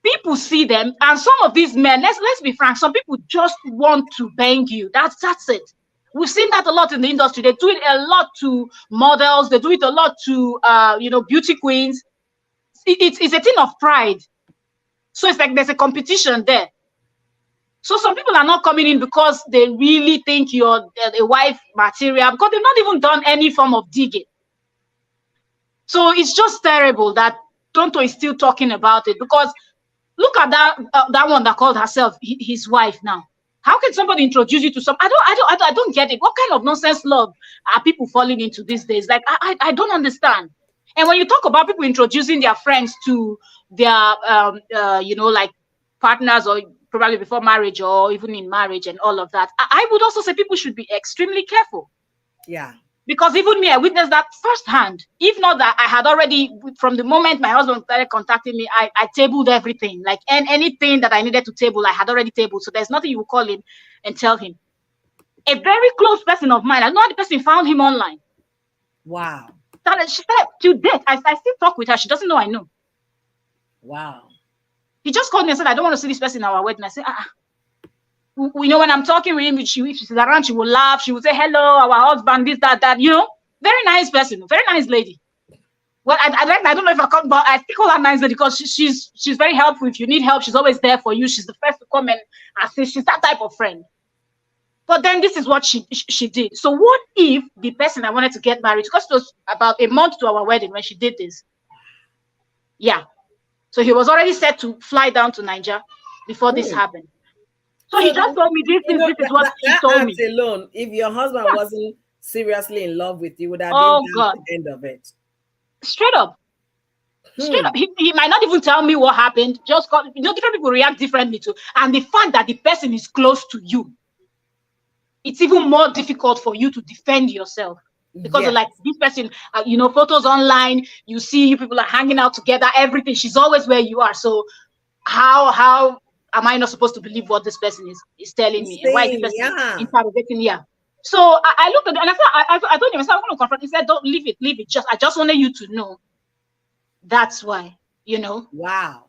people see them, and some of these men, let's be frank, some people just want to bang you. That's it. We've seen that a lot in the industry. They do it a lot to models. They do it a lot to beauty queens. It's a thing of pride. So it's like there's a competition there. So some people are not coming in because they really think you're a wife material, because they've not even done any form of digging. So it's just terrible that Tonto is still talking about it, because look at that one that called herself his wife now. How can somebody introduce you to some? I don't get it. What kind of nonsense love are people falling into these days? Like I don't understand. And when you talk about people introducing their friends to their like partners, or probably before marriage or even in marriage and all of that, I would also say people should be extremely careful. Yeah. Because even me, I witnessed that firsthand. If not that, I had already, from the moment my husband started contacting me, I tabled everything. Like anything that I needed to table, I had already tabled. So there's nothing you will call him and tell him. A very close person of mine, I know the person found him online. Wow. She said, to date, I still talk with her. She doesn't know I know. Wow. He just called me and said, I don't want to see this person in our wedding. I said, when I'm talking with him, if she's around, she will laugh. She will say, hello, our husband, this, that. Very nice person, very nice lady. Well, I don't know if I come, but I still call her nice lady because she's very helpful. If you need help, she's always there for you. She's the first to come and assist. She's that type of friend. But then this is what she did. So what if the person I wanted to get married, because it was about a month to our wedding when she did this. Yeah. So he was already set to fly down to Nigeria before this happened. So he just told me this is what he told me. Alone, if your husband wasn't seriously in love with you, would have been the end of it. Straight up. Straight up. He might not even tell me what happened. Just different people react differently too. And the fact that the person is close to you, it's even more difficult for you to defend yourself. Because of like this person, photos online, you see people are hanging out together, everything. She's always where you are. So how am I not supposed to believe what this person is telling me? And why is this Saying, person yeah. interrogating me? Yeah. So I looked at it and I told him, I said, I'm going to confront. He said, don't leave it. I just wanted you to know. That's why, Wow.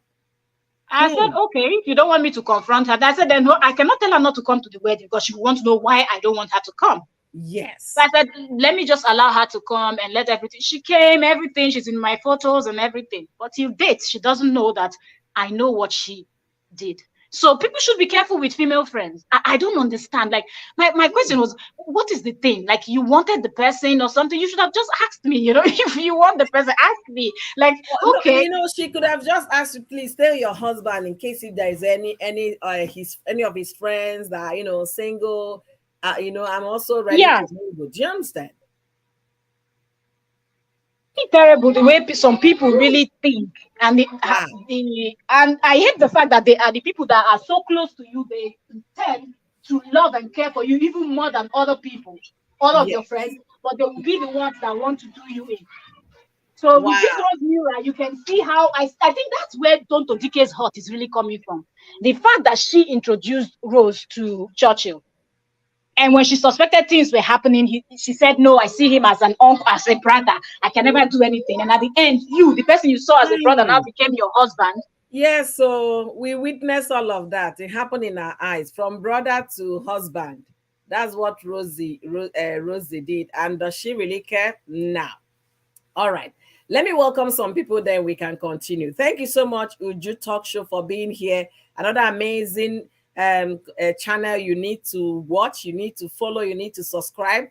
I said, okay, if you don't want me to confront her, I said, then no, I cannot tell her not to come to the wedding because she wants to know why I don't want her to come. Yes. So I said, let me just allow her to come and let everything. She came, everything. She's in my photos and everything. But till date, she doesn't know that I know what she did. So people should be careful with female friends. I don't understand. Like my question was, what is the thing? Like you wanted the person or something? You should have just asked me. If you want the person, ask me. Like okay, no, she could have just asked you, please tell your husband in case if there is any of his friends that single. I'm also ready yeah. to mingle. Do you understand? Terrible the way some people really think, and Wow. and I hate the fact that they are the people that are so close to you. They tend to love and care for you even more than other people, all of your Yes. friends, but they will be the ones that want to do you in. So with this Wow. Rose Mira, you can see how I think that's where Tonto Dike's hurt is really coming from. The fact that she introduced Rose to Churchill. And when she suspected things were happening, she said, no, I see him as an uncle, as a brother. I can never do anything. And at the end, the person you saw as a brother, now became your husband. Yes, so we witnessed all of that. It happened in our eyes, from brother to husband. That's what Rosie did. And does she really care? Now. All right. Let me welcome some people, then we can continue. Thank you so much, Uju Talk Show, for being here. Another amazing channel you need to watch, you need to follow, you need to subscribe.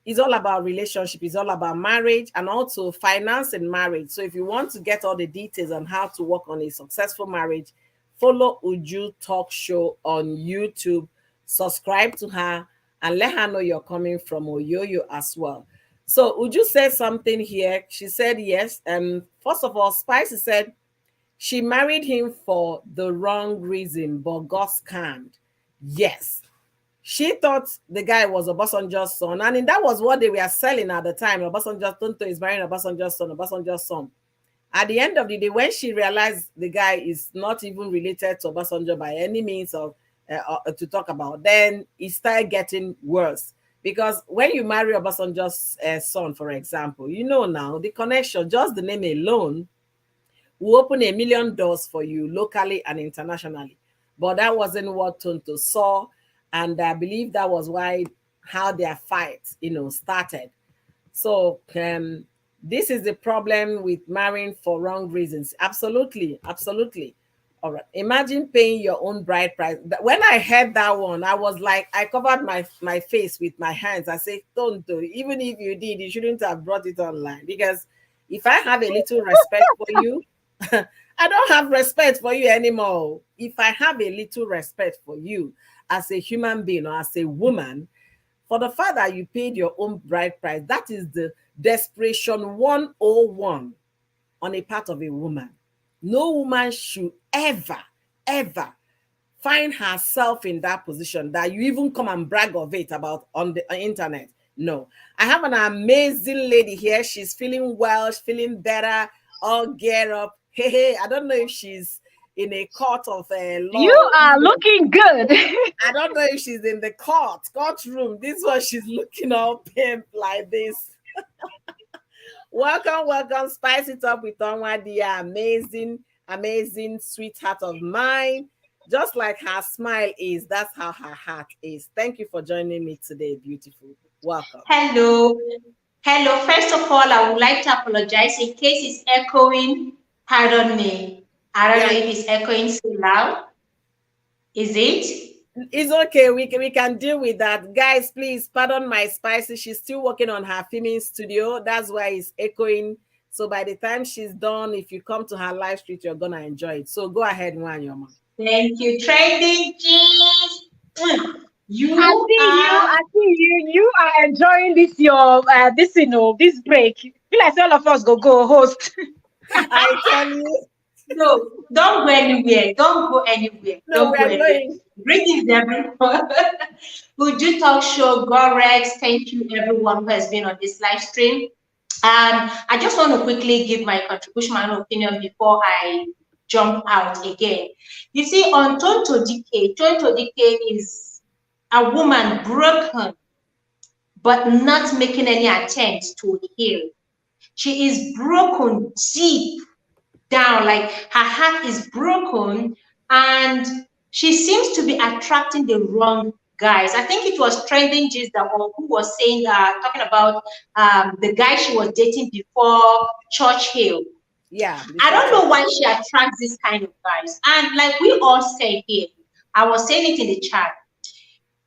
It's all about relationship, it's all about marriage and also finance and marriage. So if you want to get all the details on how to work on a successful marriage, follow Uju Talk Show on YouTube, subscribe to her, and let her know you're coming from Oyoyo as well. So Uju said something here. She said yes. First of all, Spicy said she married him for the wrong reason, but got scammed. Yes. She thought the guy was Obasanjo's son, and that was what they were selling at the time. Obasanjo's Tonto is marrying Obasanjo's son, Obasanjo's son. At the end of the day, when she realized the guy is not even related to Obasanjo by any means of to talk about, then it started getting worse. Because when you marry Obasanjo's son, for example, now the connection, just the name alone, will open a million doors for you locally and internationally. But that wasn't what Tonto saw. And I believe that was how their fight, started. So this is the problem with marrying for wrong reasons. Absolutely, absolutely. All right. Imagine paying your own bride price. When I heard that one, I was like, I covered my face with my hands. I said, Tonto, even if you did, you shouldn't have brought it online. Because if I have a little respect for you, I don't have respect for you anymore. If I have a little respect for you as a human being or as a woman, for the fact that you paid your own bride price, that is the desperation 101 on a part of a woman. No woman should ever, ever find herself in that position that you even come and brag of it about on the internet. No. I have an amazing lady here. She's feeling well, she's feeling better, all gear up. Hey, I don't know if she's in a court of law. You are looking good. I don't know if she's in the courtroom. This one, she's looking all pimp like this. Welcome. Spice it up with Onwa, dear amazing sweetheart of mine. Just like her smile is, that's how her heart is. Thank you for joining me today, beautiful. Welcome. Hello. First of all, I would like to apologize in case it's echoing. Pardon me. I don't know if it's echoing so loud. Is it? It's okay. We can deal with that. Guys, please pardon my Spicy. She's still working on her filming studio. That's why it's echoing. So by the time she's done, if you come to her live stream, you're gonna enjoy it. So go ahead, Wanyama. Thank you. Trending G's. I see you. You are enjoying this this break. Feel like all of us go host. I tell you. No, don't go anywhere. Don't go anywhere. No, don't go anywhere. Greetings, everyone. Would you talk show, Gorex? Thank you, everyone who has been on this live stream. And I just want to quickly give my contribution, my opinion before I jump out again. You see, on Tonto Dike is a woman broken, but not making any attempt to heal. She is broken deep down, like her heart is broken, and she seems to be attracting the wrong guys. I think it was trending gist that who was saying, talking about the guy she was dating before Churchill. Yeah. I don't know why she attracts this kind of guys. And like we all say here, I was saying it in the chat.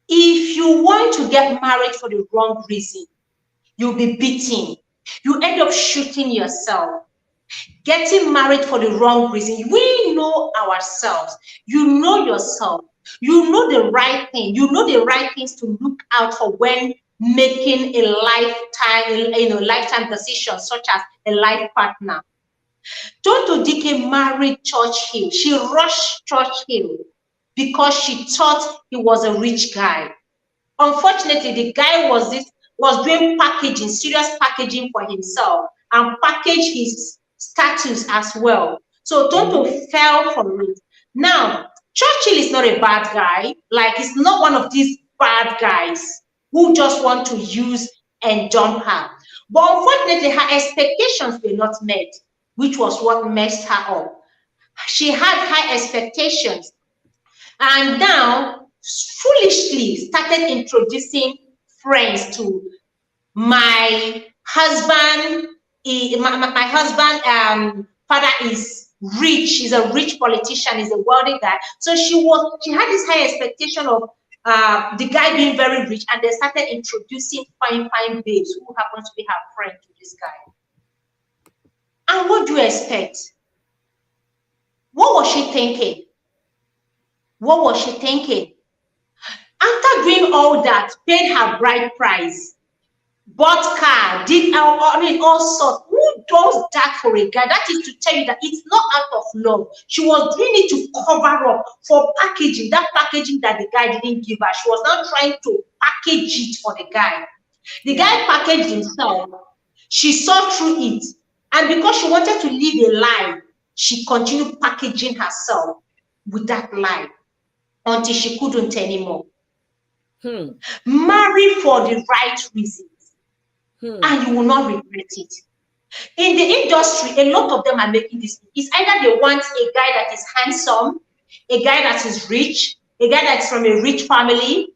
If you want to get married for the wrong reason, you'll be beaten. You end up shooting yourself. Getting married for the wrong reason. We know ourselves. You know yourself. You know the right thing. You know the right things to look out for when making a lifetime decision, such as a life partner. Tonto Dike married Churchill. She rushed Churchill because she thought he was a rich guy. Unfortunately, the guy was doing packaging, serious packaging for himself, and packaged his status as well. So Tonto fell for it. Now, Churchill is not a bad guy. Like, he's not one of these bad guys who just want to use and dump her. But unfortunately, her expectations were not met, which was what messed her up. She had high expectations, and now foolishly started introducing friends to my husband. My husband father is rich. He's a rich politician. He's a wealthy guy. So she had this high expectation of the guy being very rich, and they started introducing fine babes who happens to be her friend to this guy. And what do you expect? What was she thinking? What was she thinking? After doing all that, paid her bride price, bought car, did all sorts. Who does that for a guy? That is to tell you that it's not out of love. She was doing it to cover up for packaging, that packaging that the guy didn't give her. She was now trying to package it for the guy. The guy packaged himself. She saw through it. And because she wanted to live a lie, she continued packaging herself with that lie until she couldn't anymore. Marry for the right reasons, and you will not regret it. In the industry, a lot of them are making this. It's either they want a guy that is handsome, a guy that is rich, a guy that's from a rich family.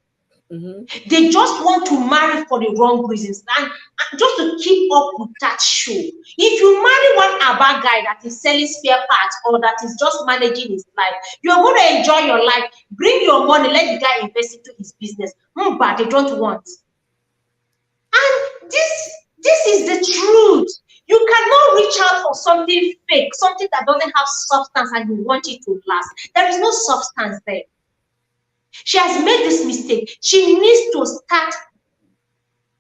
They just want to marry for the wrong reasons, and just to keep up with that show. If you marry one ABBA guy that is selling spare parts or that is just managing his life, you're going to enjoy your life. Bring your money, let the guy invest into his business. But they don't want. And this is the truth. You cannot reach out for something fake, something that doesn't have substance, and you want it to last. There is no substance there. She has made this mistake. She needs to start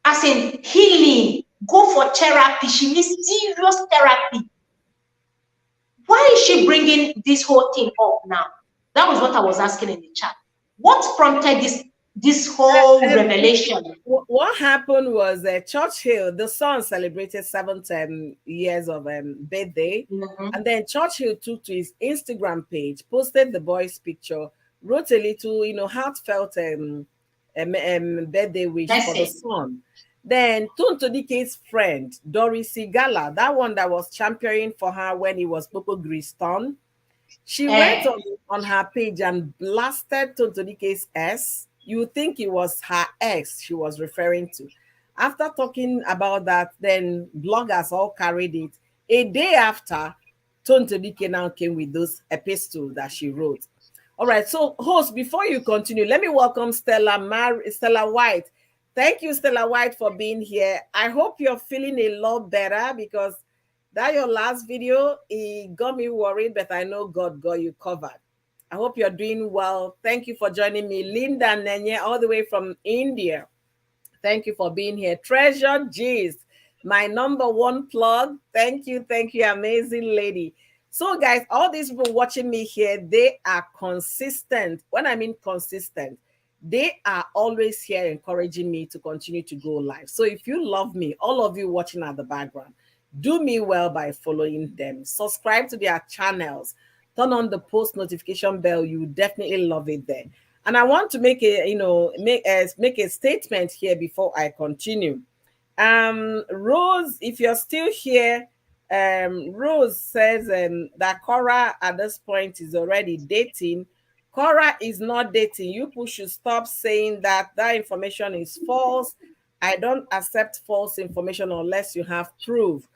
as in healing, go for therapy. She needs serious therapy. Why is she bringing this whole thing up now? That was what I was asking in the chat. What prompted this whole revelation? What happened was Churchill, the son, celebrated 7 years of birthday, and then Churchill took to his Instagram page, posted the boy's picture, wrote a little, heartfelt birthday wish for the son. Then Tonto Dike's friend, Doris Sigala, that one that was championing for her when he was Popo Griston, she went on her page and blasted Tonto Dike's ex. You would think it was her ex she was referring to. After talking about that, then bloggers all carried it. A day after, Tonto Dike now came with those epistles that she wrote. All right, so host, before you continue, let me welcome Stella White. Thank you, Stella White, for being here. I hope you're feeling a lot better, because that your last video, it got me worried, but I know God got you covered. I hope you're doing well. Thank you for joining me. Linda Nenye, all the way from India. Thank you for being here. Treasure G's, my #1 plug. Thank you, amazing lady. So guys, all these people watching me here, they are consistent. When I mean consistent, they are always here encouraging me to continue to go live. So if you love me, all of you watching at the background, do me well by following them. Subscribe to their channels. turn on the post notification bell. You definitely love it there. And I want to make make a statement here before I continue. Rose, if you're still here, Rose says that Korra at this point is already dating. Korra is not dating. You people should stop saying that that information is false. I don't accept false information unless you have proof.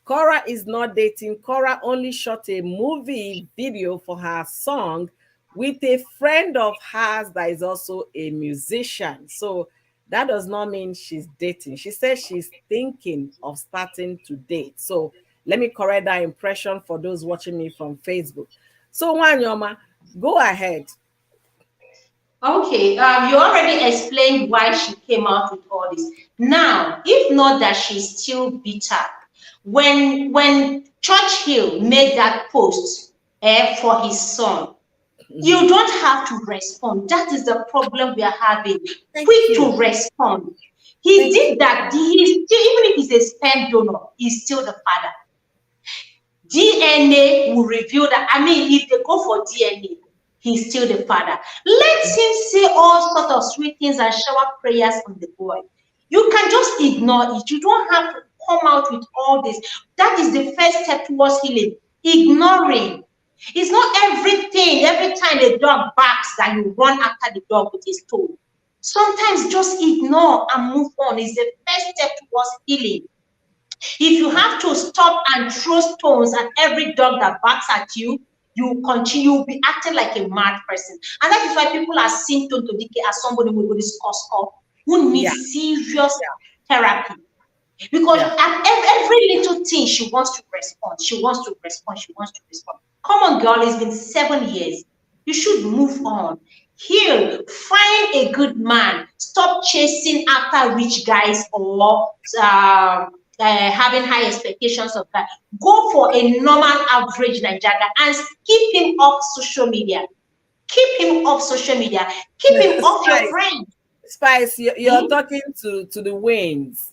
Korra is not dating. Korra only shot a movie video for her song with a friend of hers that is also a musician. So that does not mean she's dating. She says she's thinking of starting to date. So let me correct that impression for those watching me from Facebook. So Wanyoma, go ahead. Okay, you already explained why she came out with all this. Now, if not that she's still bitter, when Churchill made that post for his son, you don't have to respond. That is the problem we are having. Quick to respond. He did that. He's still, even if he's a sperm donor, he's still the father. DNA will reveal that. I mean, if they go for DNA, he's still the father. Let him say all sorts of sweet things and shower prayers on the boy. You can just ignore it. You don't have to come out with all this. That is the first step towards healing. Ignoring. It's not everything. Every time the dog barks that you run after the dog with his toe. Sometimes just ignore and move on. It's the first step towards healing. If you have to stop and throw stones at every dog that barks at you, you continue, you'll be acting like a mad person. And that is why people are seeing Tonto Dike as somebody with discuss who needs serious therapy. Because at every little thing, she wants to respond. She wants to respond. She wants to respond. Come on, girl, it's been 7 years. You should move on. Heal. Find a good man. Stop chasing after rich guys or having high expectations of that. Go for a normal, average Nigerian and keep him off social media. Keep him off social media. Keep him off your friends. Spice, you're talking to the winds.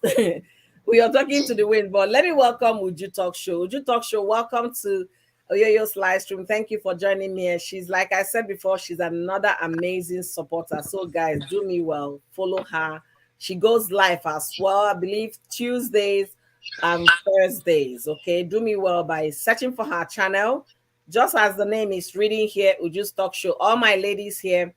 We are talking to the wind, but let me welcome Uju Talk Show. Uju Talk Show, welcome to Oyoyo's live stream. Thank you for joining me. She's, like I said before, she's another amazing supporter. So guys, do me well, follow her. She goes live as well, I believe Tuesdays and Thursdays. Okay, do me well by searching for her channel. Just as the name is reading here, Uju's Talk Show. All my ladies here,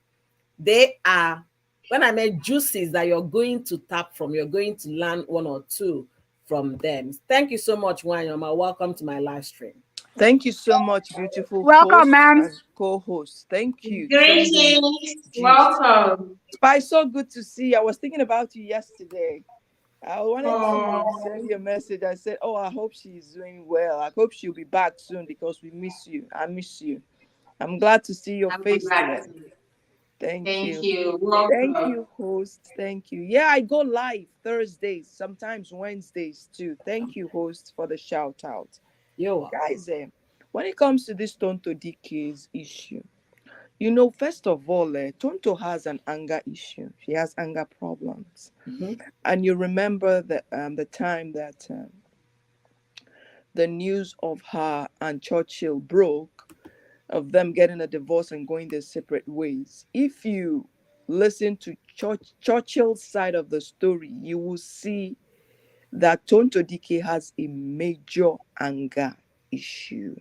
they are, when I make juices that you're going to tap from, you're going to learn one or two from them. Thank you so much, Wanyama. Welcome to my live stream. Thank you so much, beautiful welcome, ma'am. Co-host. Thank you. Greetings. Welcome. Spice, so good to see you. I was thinking about you yesterday. I wanted to send you a message. I said, oh, I hope she's doing well. I hope she'll be back soon because we miss you. I miss you. I'm glad to see your face today. Thank you. Welcome. Thank you, host. Thank you. Yeah, I go live Thursdays, sometimes Wednesdays too. Thank you, host, for the shout out. Yo, guys, when it comes to this Tonto Dike's issue, you know, first of all, Tonto has an anger issue. She has anger problems. And you remember the time that the news of her and Churchill broke, of them getting a divorce and going their separate ways. If you listen to Churchill's side of the story, you will see that Tonto Dike has a major anger issue.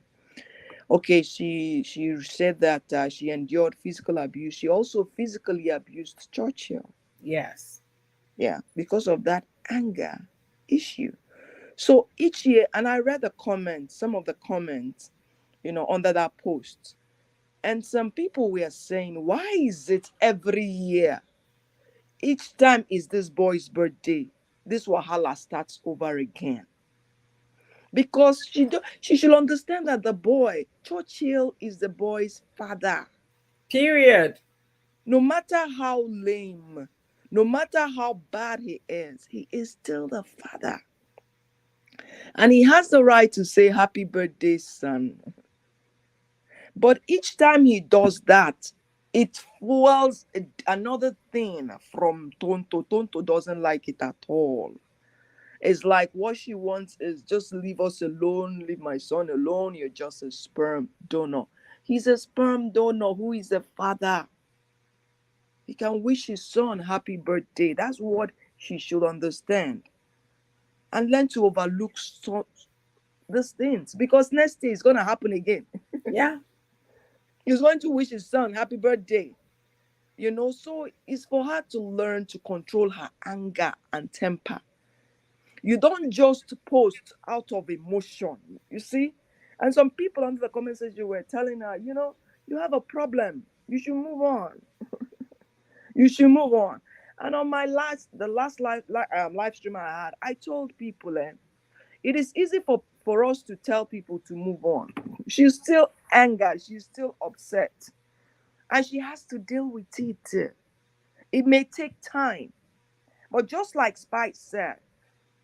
Okay, she said that she endured physical abuse. She also physically abused Churchill. Yes. Yeah, because of that anger issue. So each year, and I read the comments, some of the comments, you know, under that post. And some people were saying, why is it every year? Each time is this boy's birthday, this Wahala starts over again. Because she should understand that the boy, Churchill, is the boy's father. Period. No matter how lame, no matter how bad he is still the father. And he has the right to say, happy birthday, son. But each time he does that, it fuels another thing from Tonto. Tonto doesn't like it at all. It's like what she wants is just leave us alone, leave my son alone. You're just a sperm donor. He's a sperm donor who is a father. He can wish his son happy birthday. That's what she should understand. And learn to overlook these things, because next day is going to happen again. Yeah. He's going to wish his son happy birthday. So it's for her to learn to control her anger and temper. You don't just post out of emotion, you see? And some people under the comment section were telling her, you have a problem. You should move on. You should move on. And on the last live stream I had, I told people, it is easy for us to tell people to move on. She's still angry. She's still upset. And she has to deal with it. It may take time. But just like Spice said,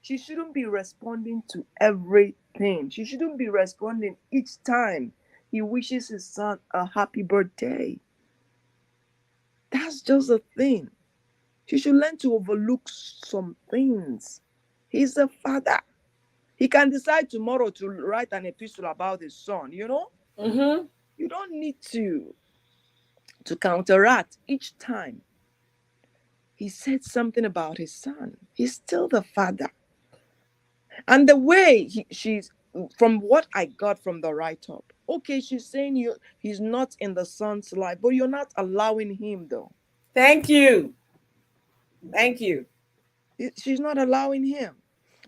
she shouldn't be responding to everything. She shouldn't be responding each time he wishes his son a happy birthday. That's just a thing. She should learn to overlook some things. He's a father. He can decide tomorrow to write an epistle about his son, Mm-hmm. You don't need to counteract each time he said something about his son. He's still the father. And the way she's, from what I got from the write-up, okay, she's saying he's not in the son's life, but you're not allowing him though. Thank you. Thank you. She's not allowing him.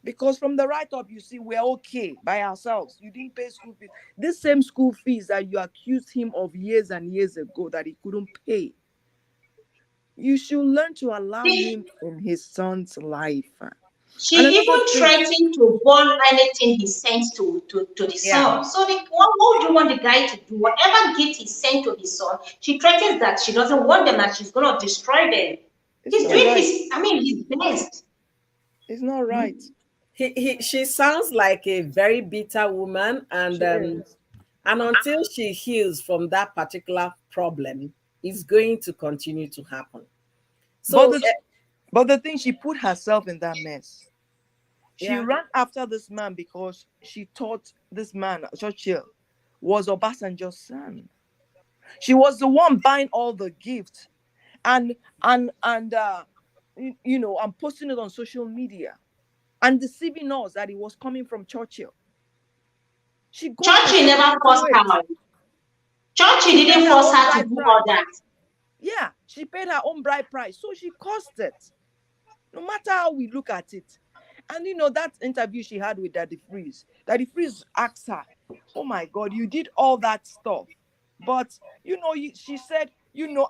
Because from the write-up, you see, we're okay by ourselves. You didn't pay school fees. This same school fees that you accused him of years and years ago that he couldn't pay. You should learn to allow him in his son's life. She even threatened to burn anything he sent to the son. So what do you want the guy to do? Whatever gift he sent to his son, she threatens that she doesn't want them and she's going to destroy them. He's doing his best. It's not right. She sounds like a very bitter woman, and until she heals from that particular problem, it's going to continue to happen. So, but the thing, she put herself in that mess. She ran after this man because she thought this man, Churchill, was Obasanjo's son. She was the one buying all the gifts and posting it on social media and deceiving us that it was coming from Churchill. Churchill never forced her. Churchill didn't force her to do all that. Yeah, she paid her own bride price, so she cost it. No matter how we look at it. And that interview she had with Daddy Freeze asked her, oh my God, you did all that stuff. But, she said,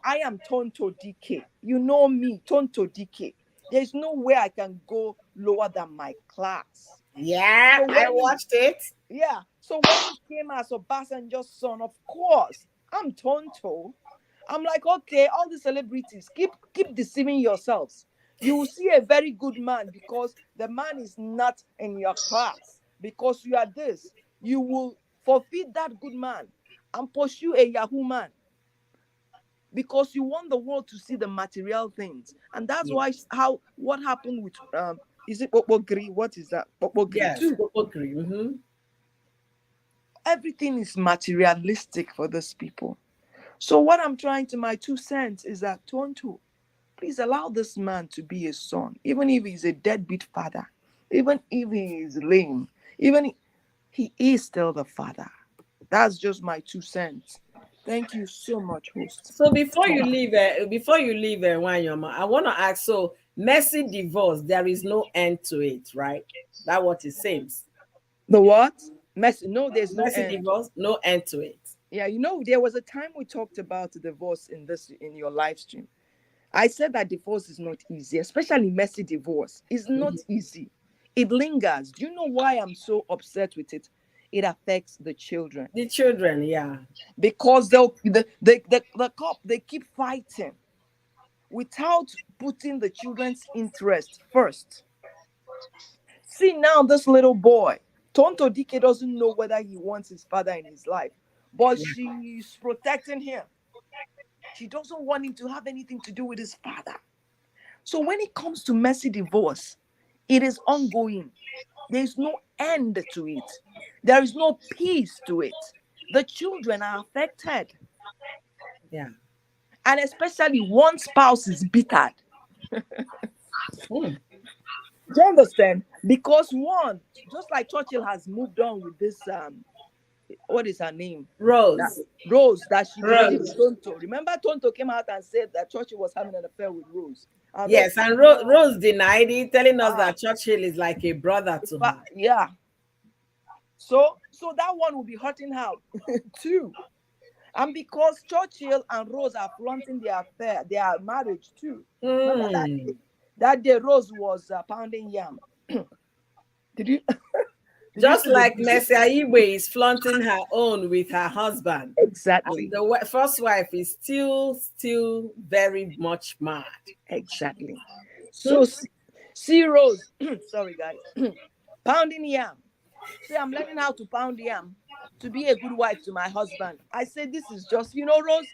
I am Tonto Dike. You know me, Tonto Dike. There's no way I can go lower than my class. Yeah, so I watched it. Yeah. So when he came as Obasanjo's son, of course, I'm Tonto. I'm like, okay, all the celebrities, keep deceiving yourselves. You will see a very good man because the man is not in your class. Because you are this, you will forfeit that good man and pursue a Yahoo man. Because you want the world to see the material things. And that's why what happened with is it Popogri? What is that? Popogri. Yes, Popogri. Mm-hmm. Everything is materialistic for these people. So what I'm trying to, my 2 cents is that Tonto, please allow this man to be a son, even if he's a deadbeat father, even if he is lame, he is still the father. That's just my 2 cents. Thank you so much, host. So before you leave, Wanyama, I want to ask, so messy divorce, there is no end to it, right? That's what it seems. The what? Messy? No, there's no messy divorce, no end to it. Yeah, there was a time we talked about divorce in your live stream. I said that divorce is not easy, especially messy divorce. It's not easy. It lingers. Do you know why I'm so upset with it? It affects the children. The children, yeah. Because the cop, they keep fighting without putting the children's interest first. See now, this little boy, Tonto Dike doesn't know whether he wants his father in his life, but she's protecting him. She doesn't want him to have anything to do with his father. So when it comes to messy divorce, it is ongoing. There is no end to it. There is no peace to it. the children are affected. Yeah. And especially one spouse is bitter. Mm. Do you understand? Because one, just like Churchill has moved on with this, what is her name? Rose. Rose, that she believed Rose. Tonto. Remember, Tonto came out and said that Churchill was having an affair with Rose. And Rose Yes, said, and no. Rose denied it, telling us Ah, that Churchill is like a brother to her. yeah. So that one will be hurting her too. And because Churchill and Rose are flaunting their affair, their marriage too. Remember Mm. that day Rose was pounding yam. Did you did you Just see the like video? Mercy Aigbe is flaunting her own with her husband. Exactly. And the first wife is still very much mad. Exactly. Hmm? So see Rose, sorry guys, pounding yam. Say I'm learning how to pound yam to be a good wife to my husband. I say this is just, Rose,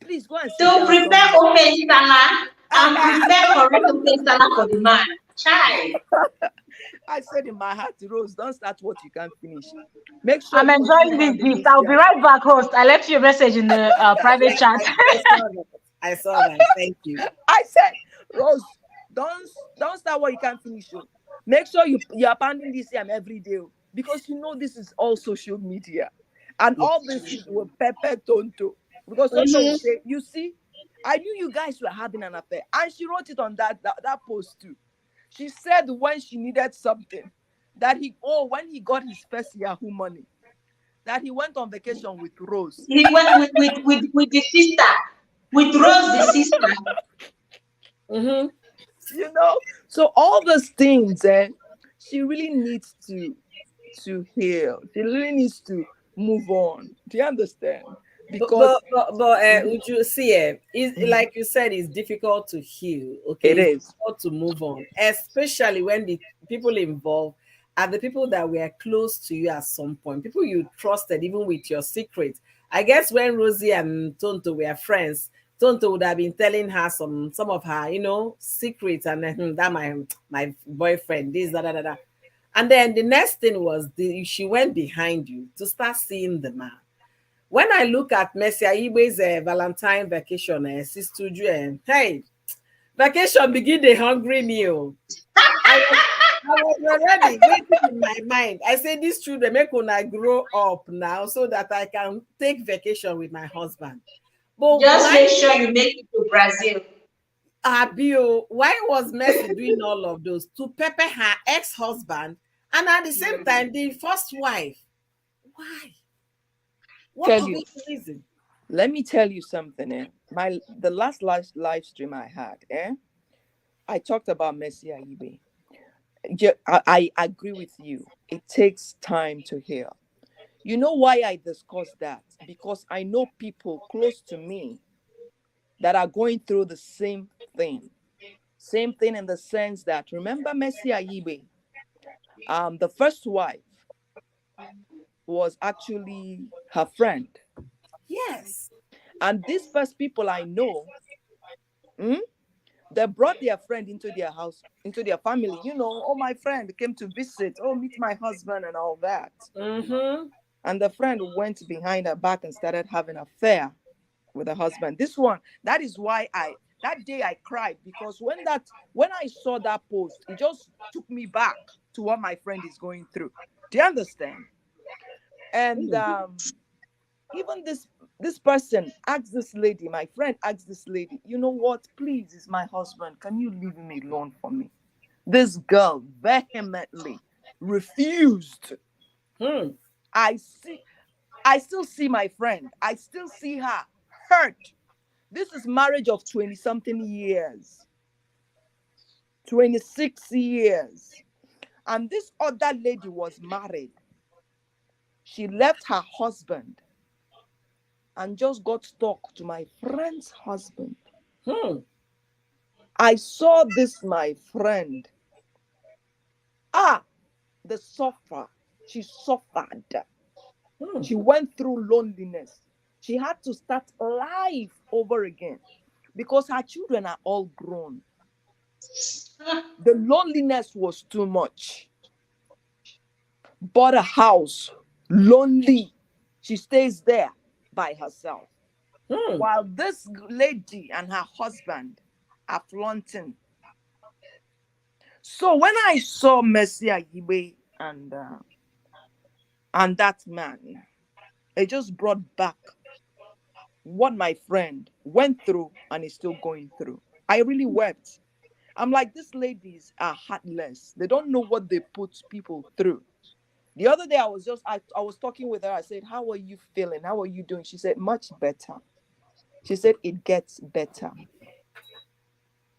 please go and sit To down prepare somewhere. open salad and prepare correct open salad for the man. Child. I said in my heart, Rose, don't start what you can't finish. Make sure I'm you continue enjoying this pounding gift. this I'll be yam. right back, host. I left you a message in the private Yes, chat. I saw that. I saw that. Thank you. I said, Rose, don't start what you can't finish. Oh. Make sure you are pounding this yam every day. Oh, because this is all social media. And all It's this true. will pepper Tonto. Because Tonto will Mm-hmm. say, you see, I knew you guys were having an affair. And she wrote it on that post too. She said when she needed something, when he got his first Yahoo money, that he went on vacation with Rose. He went with the sister, with Rose the sister. Mm-hmm. So all those things, she really needs to heal. She really needs to move on. Do you understand? Because Would you see it? It's Mhm, like you said, it's difficult to heal. it Okay, it's is. difficult to move on, especially when the people involved are the people that were close to you at some point, people you trusted, even with your secret. I guess when Rosie and Tonto were friends, Tonto would have been telling her some of her, secrets, and then that my boyfriend, this, da da da da. And then the next thing was she went behind you to start seeing the man. When I look at Mercy Aigbe's Valentine vacation, Sister Ju, hey, vacation begin the hungry meal. I was already waiting in my mind. I say these children make una grow up now so that I can take vacation with my husband. But Just why make sure you make it to Brazil. Abio? Why was Mercy doing all of those to pepper her ex-husband and at the same time the first wife? Why? What Tell could you. be the reason? Let me tell you something. The last live stream I had, I talked about Mercy Aigbe. Yeah, I agree with you. It takes time to heal. You know why I discuss that? Because I know people close to me that are going through the same thing. Same thing in the sense that, remember Mercy Aigbe, the first wife was actually her friend. Yes. And these first people I know, mm, they brought their friend into their house, into their family. Oh, my friend came to visit. Oh, meet my husband and all that. Mm-hmm. And the friend went behind her back and started having an affair with her husband. This one, that is why that day I cried, because when I saw that post, it just took me back to what my friend is going through. Do you understand? And even this person asked this lady, my friend asked this lady, you know what, please, is my husband, can you leave him alone for me? This girl vehemently refused. Hmm. I still see my friend, I still see her hurt. This is marriage of 20 something years, 26 years. And this other lady was married. She left her husband and just got stuck to my friend's husband. Hmm. I saw this, my friend. The suffer. She suffered. Hmm. She went through loneliness. She had to start life over again because her children are all grown. The loneliness was too much. Bought a house, lonely. She stays there by herself. Hmm. While this lady and her husband are flaunting. So when I saw Mercy Ayibe and that man, it just brought back what my friend went through and is still going through. I really wept. I'm like, these ladies are heartless. They don't know what they put people through. The other day, I was talking with her. I said, "How are you feeling? How are you doing?" She said, "Much better." She said, "It gets better.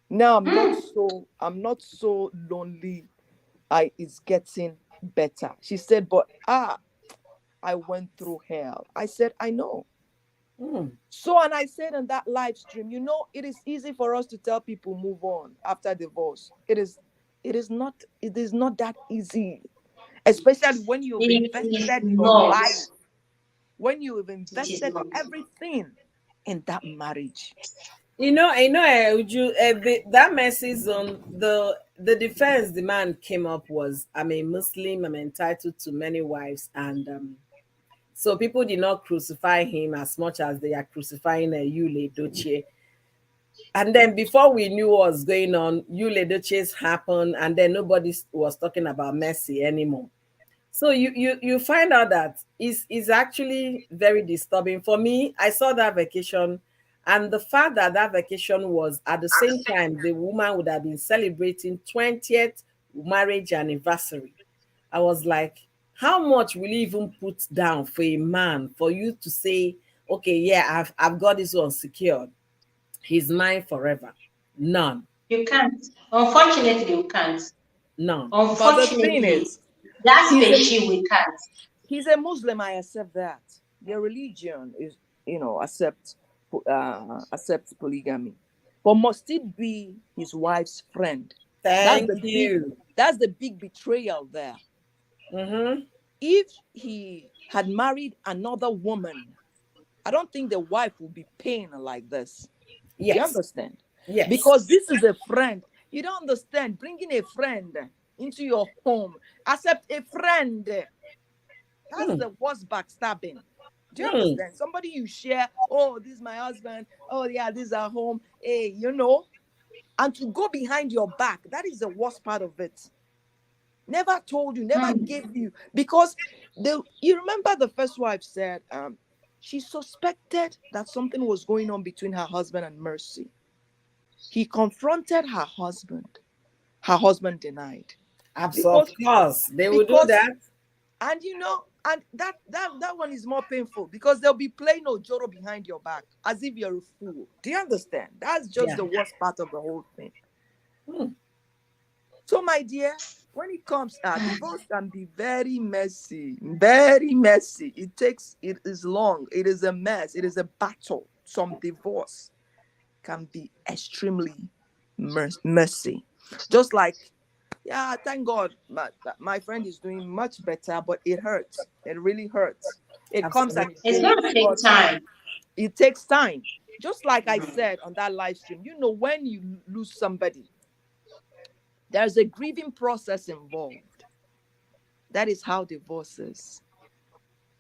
Now I'm not so lonely. It's getting better." She said, "But I went through hell." I said, "I know." Hmm. So, and I said in that live stream, it is easy for us to tell people move on after divorce. It is not that easy, especially when you've It is invested your not. life, when you've It is invested not. everything in that marriage. Uju, that message on the defense the man came up was, I'm a Muslim, I'm entitled to many wives, and so people did not crucify him as much as they are crucifying Yule Dochie. And then before we knew what was going on, Yule Dochie's happened, and then nobody was talking about Mercy anymore. So you find out that is actually very disturbing. For me, I saw that vacation, and the fact that that vacation was at the same time the woman would have been celebrating 20th marriage anniversary. I was like, how much will you even put down for a man for you to say, okay, yeah, I've got this one secured. He's mine forever. None. You can't. Unfortunately, you can't. None. But the thing Unfortunately, is, that he's a species we can't. he's a Muslim. I accept that. Their religion is, accepts polygamy, but must it be his wife's friend? That's Thank the big you. that's the big betrayal there. Mm-hmm. If he had married another woman, I don't think the wife would be paying like this. Do you Yes. understand? Yes. Because this is a friend. You don't understand. Bringing a friend into your home, accept a friend. That's Mm. the worst backstabbing. Do you Mm. understand? Somebody you share, oh, this is my husband. Oh, yeah, this is our home. Hey, and to go behind your back, that is the worst part of it. Never told you, never Hmm. gave you. Because you remember the first wife said, she suspected that something was going on between her husband and Mercy. He confronted her husband. Her husband denied. Of Because course, they will do because that. and that one is more painful because they'll be playing Ojoro behind your back as if you're a fool. Do you understand? That's just Yeah. the worst part of the whole thing. Mm. So, my dear, when it comes, divorce can be very messy, very messy. It is long, it is a mess, it is a battle. Some divorce can be extremely messy. Just like, yeah, thank God, my friend is doing much better, but it hurts. It really hurts. It comes and it Absolutely. It's goes, going to take but time. it takes time. Just like I said on that live stream, when you lose somebody, there's a grieving process involved. That is how divorce is.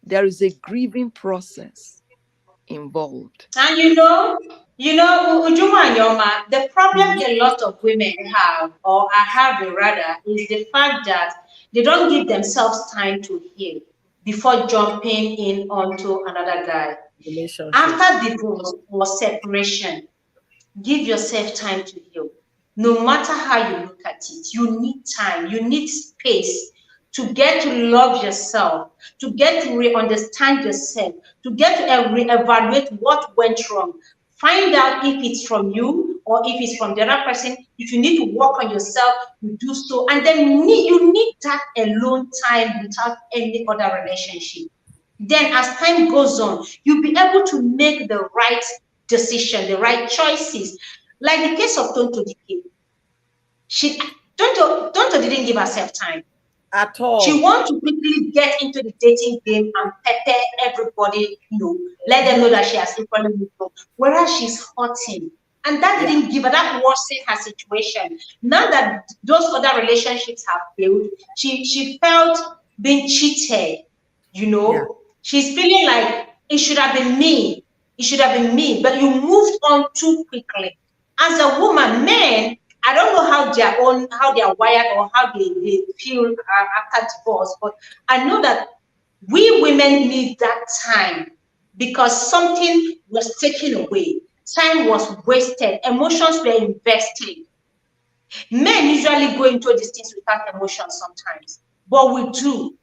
There is a grieving process involved. And Ujuma and Yoma, the problem Mhm. a lot of women have, or are having rather, is the fact that they don't give themselves time to heal before jumping in onto another guy. Relationship. After divorce or separation, give yourself time to heal. No matter how you look at it, you need time, you need space to get to love yourself, to get to re-understand yourself, to get to re-evaluate what went wrong. Find out if it's from you or if it's from the other person. If you need to work on yourself, you do so. And then you need that alone time without any other relationship. Then as time goes on, you'll be able to make the right decision, the right choices. Like the case of Tonto Dike. She Tonto didn't give herself time. At She all. wants to quickly get into the dating game and pepper everybody, let them know that she has equally moved on. Whereas she's hurting. And that Yeah. didn't give her, that worsened her situation. Now that those other relationships have failed, she felt being cheated, you Yeah. know. She's feeling like it should have been me. It should have been me, but you moved on too quickly. As a woman, men, I don't know how they are wired or how they feel after divorce, but I know that we women need that time because something was taken away, time was wasted, emotions were invested. Men usually go into these things without emotions sometimes, but we do.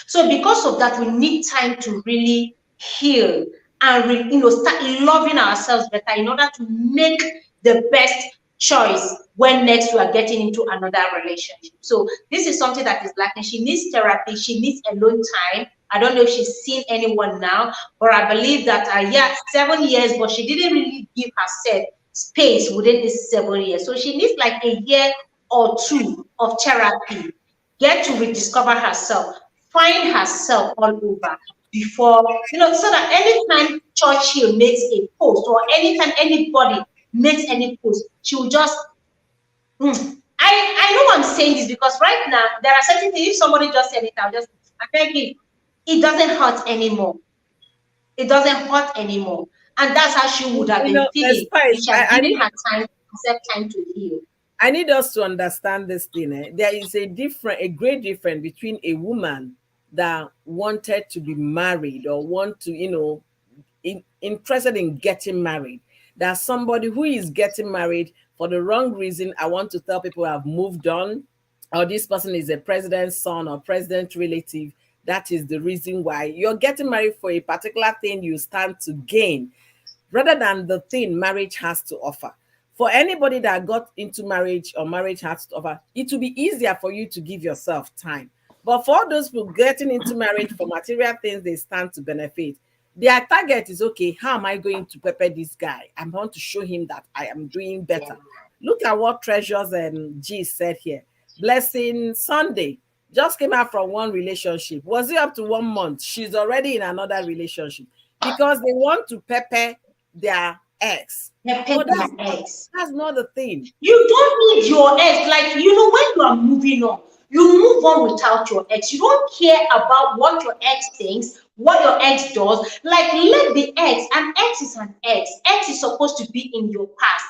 So because of that, we need time to really heal and start loving ourselves better in order to make the best choice when next we are getting into another relationship. So this is something that is lacking. She needs therapy. She needs alone time. I don't know if she's seen anyone now, but I believe that yeah, 7 years, but she didn't really give herself space within this 7 years. So she needs like a year or two of therapy, get to rediscover herself, find herself all over before, so that anytime Churchill makes a post or anytime anybody makes any post, she will just, I know I'm saying this because right now, there are certain things, if somebody just said it, I'll just, I thank you. It doesn't hurt anymore. It doesn't hurt anymore. And that's how she would have been feeling if she had given her time, herself time to heal. I need us to understand this thing. There is a great difference between a woman that wanted to be married or want to, interested in getting married. There's somebody who is getting married for the wrong reason. I want to tell people I've moved on, or this person is a president's son or president relative. That is the reason why you're getting married, for a particular thing you stand to gain, rather than the thing marriage has to offer. For anybody that got into marriage or marriage has to offer, it will be easier for you to give yourself time. But for those people getting into marriage for material things they stand to benefit, their target is, okay, how am I going to prepare this guy? I want to show him that I am doing better. Look at what Treasures and G said here. Blessing Sunday just came out from one relationship. Was it up to 1 month? She's already in another relationship because they want to pepper their ex. That's not the thing. You don't need your ex. Like, when you are moving on, you move on without your ex. You don't care about what your ex thinks, what your ex does. Like, let the ex, an ex is an ex. Ex is supposed to be in your past.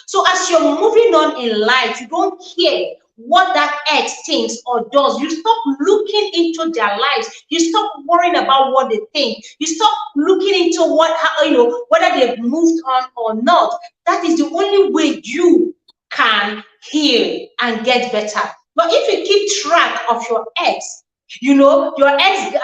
So as you're moving on in life, you don't care what that ex thinks or does. You stop looking into their lives. You stop worrying about what they think. You stop looking into whether they've moved on or not. That is the only way you can heal and get better. But if you keep track of your ex, your ex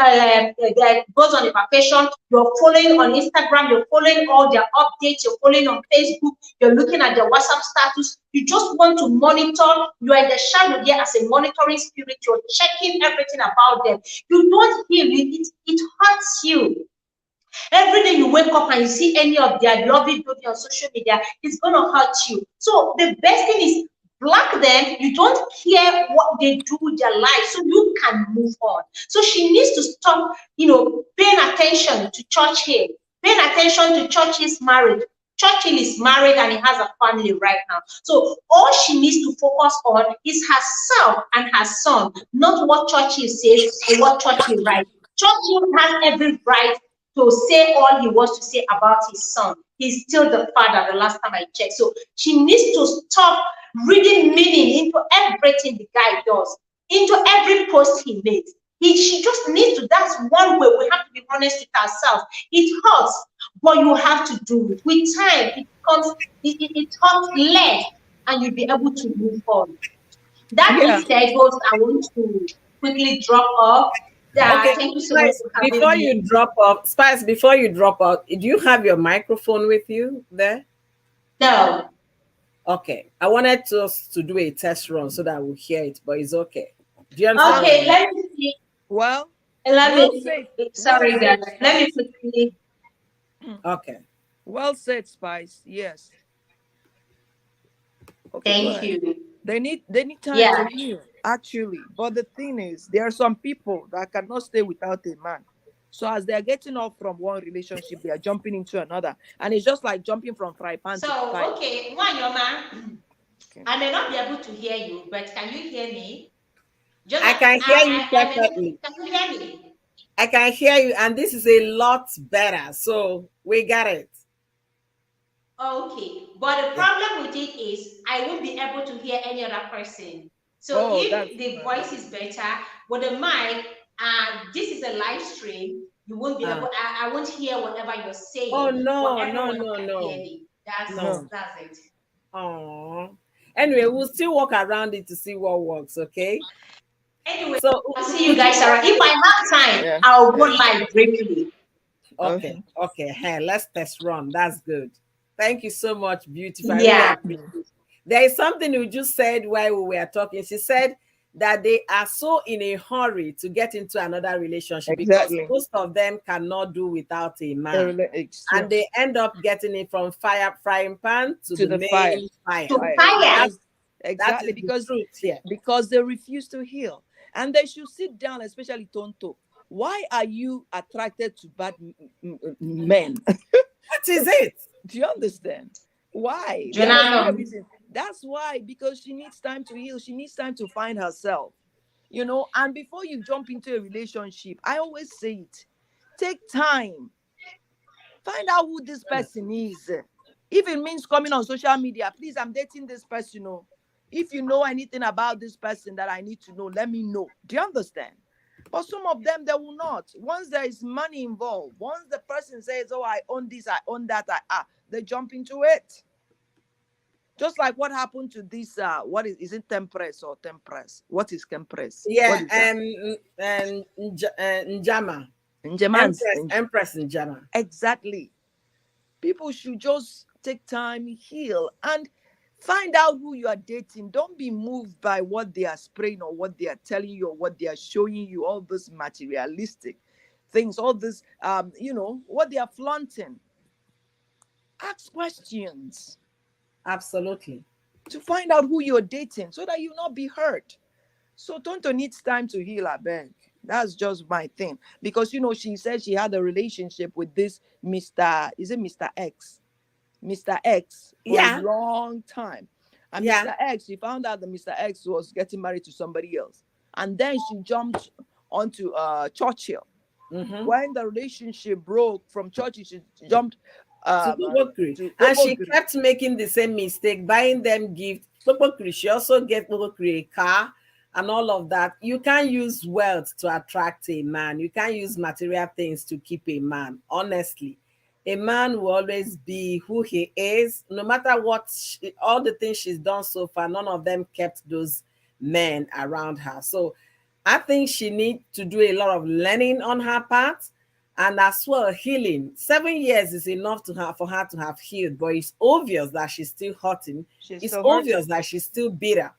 goes on a vacation, you're following on Instagram, you're following all their updates, you're following on Facebook, you're looking at their WhatsApp status, you just want to monitor, you are in the shadow there as a monitoring spirit, you're checking everything about them. You don't heal, it hurts you. Every day you wake up and you see any of their lovely beauty on social media, it's going to hurt you. So the best thing is, block them. You don't care what they do with their life, so you can move on. So she needs to stop, paying attention to Churchill, paying attention to Churchill's marriage. Churchill is married and he has a family right now. So all she needs to focus on is herself and her son, not what Churchill says or what Churchill writes. Churchill has every right to say all he wants to say about his son. He's still the father, the last time I checked. So she needs to stop reading meaning into everything the guy does, into every post he makes. She just needs to. That's one way. We have to be honest with ourselves. It hurts, but you have to do it. With time, it hurts less, and you'll be able to move on. That being said, host, I want to quickly drop off. Okay, thank you so much for having before me. you drop off, Spice, before you drop out, do you have your microphone with you there? No. Okay, I wanted us to do a test run so that we'll hear it, but it's okay. Do you understand? Okay, let me see. Sorry, guys. Let me quickly. Okay. Well said, Spice. Yes. Okay, thank you. They need time to heal, actually. But the thing is, there are some people that cannot stay without a man. So as they are getting off from one relationship, they are jumping into another. And it's just like jumping from fry pan to fry. Okay, Wanyoma, I may not be able to hear you, but can you hear me? I can hear you perfectly. Can you hear me? I can hear you, and this is a lot better. So we got it. Okay, but the Yeah. problem with it is I won't be able to hear any other person. So Oh, that's if the fine. voice is better with the mic, and this is a live stream, you won't be Uh, able. I won't hear whatever you're oh saying, but no, no, everyone no, can hear no, me. That's no. No. that's it. Oh. Anyway, we'll still walk around it to see what works. Okay. Anyway, So I'll see you would you guys like? around. If I have time, Yeah. I'll go Yeah. live briefly. Okay, Okay. okay. Hey, let's test run. That's good. Thank you so much, beautiful. I really Yeah. appreciate it. There is something you just said while we were talking. She said that they are so in a hurry to get into another relationship because Exactly. most of them cannot do without a man. It's And true. they end up getting it from frying pan to To the the fire. main fire. To Fire. fire. That Exactly is the because truth here. they refuse to heal, and they should sit down, especially Tonto. Why are you attracted to bad men? What is it? Do you understand? Why? There must be a Jonano. reason. That's why, because she needs time to heal. She needs time to find herself. And before you jump into a relationship, I always say it. Take time. Find out who this person is. If it means coming on social media, please, I'm dating this person. If you know anything about this person that I need to know, let me know. Do you understand? But some of them, they will not. Once there is money involved, once the person says, oh, I own this, I own that, they jump into it. Just like what happened to this, what is it, Tempress or Tempress? What is Tempress? What Yeah, is that? and Njama. Njemans. Empress Njama. Exactly. People should just take time, heal, and find out who you are dating. Don't be moved by what they are spraying or what they are telling you or what they are showing you, all this materialistic things, all this, what they are flaunting. Ask questions Absolutely. to find out who you're dating so that you'll not be hurt. So Tonto needs time to heal, I beg. That's just my thing. Because, she said she had a relationship with this is it Mr. X? Mr. X for a Yeah, long time. And yeah. Mr. X, she found out that Mr. X was getting married to somebody else. And then she jumped onto Churchill. Mm-hmm. When the relationship broke from Churchill, she jumped To Bobokri. to And she Obogri. kept making the same mistake, buying them gifts. Bobokri, she also get Bobokri a car and all of that. You can't use wealth to attract a man. You can't use material things to keep a man. Honestly, a man will always be who he is, no matter what all the things she's done so far. None of them kept those men around her. So I think she needs to do a lot of learning on her part and as well healing. 7 years is enough for her to have healed, but it's obvious that she's still hurting. She's It's still obvious hurting. that she's still bitter.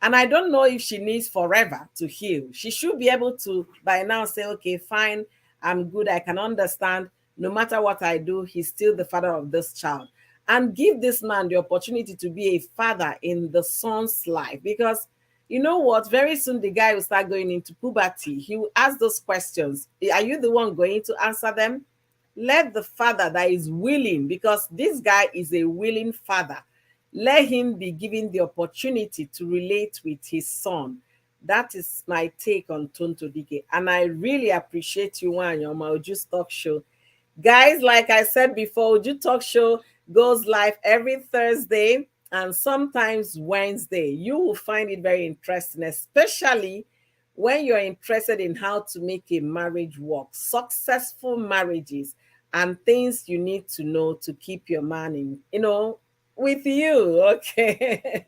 And I don't know if she needs forever to heal. She should be able to by now say, okay, fine, I'm good, I can understand. No matter what I do, he's still the father of this child. And give this man the opportunity to be a father in the son's life. Because you know what? Very soon the guy will start going into puberty. He will ask those questions. Are you the one going to answer them? Let the father that is willing, because this guy is a willing father, let him be given the opportunity to relate with his son. That is my take on Tonto Dike. And I really appreciate you on your Mauju's talk show. Guys, like I said before, Uju Talk Show goes live every Thursday and sometimes Wednesday. You will find it very interesting, especially when you're interested in how to make a marriage work, successful marriages, and things you need to know to keep your man with you. Okay.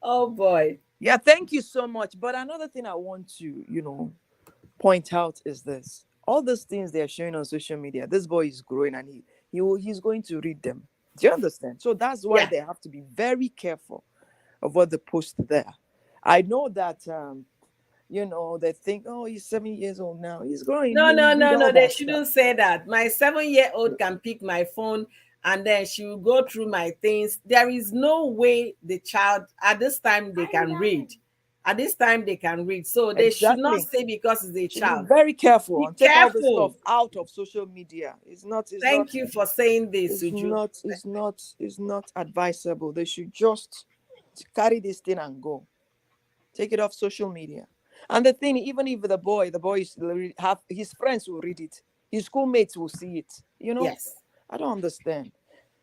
Oh boy. Yeah, thank you so much. But another thing I want to, point out is this. All those things they are showing on social media, this boy is growing and he's going to read them. Do you understand? So that's why Yeah. they have to be very careful of what they post there. I know that they think, oh, he's 7 years old now. He's growing. No, He will no, read no, all no. They that stuff. shouldn't say that. My 7-year-old can pick my phone and then she will go through my things. There is no way the child, at this time, they can read. At this time, they can read. So they should not Exactly. say because it's a Should be child. very careful Be and take all this careful. stuff out of social media. Thank you for saying this, Suju. It's not advisable. They should just carry this thing and go. Take it off social media. And the thing, even if the boys have his friends will read it, his schoolmates will see it. Yes. I don't understand.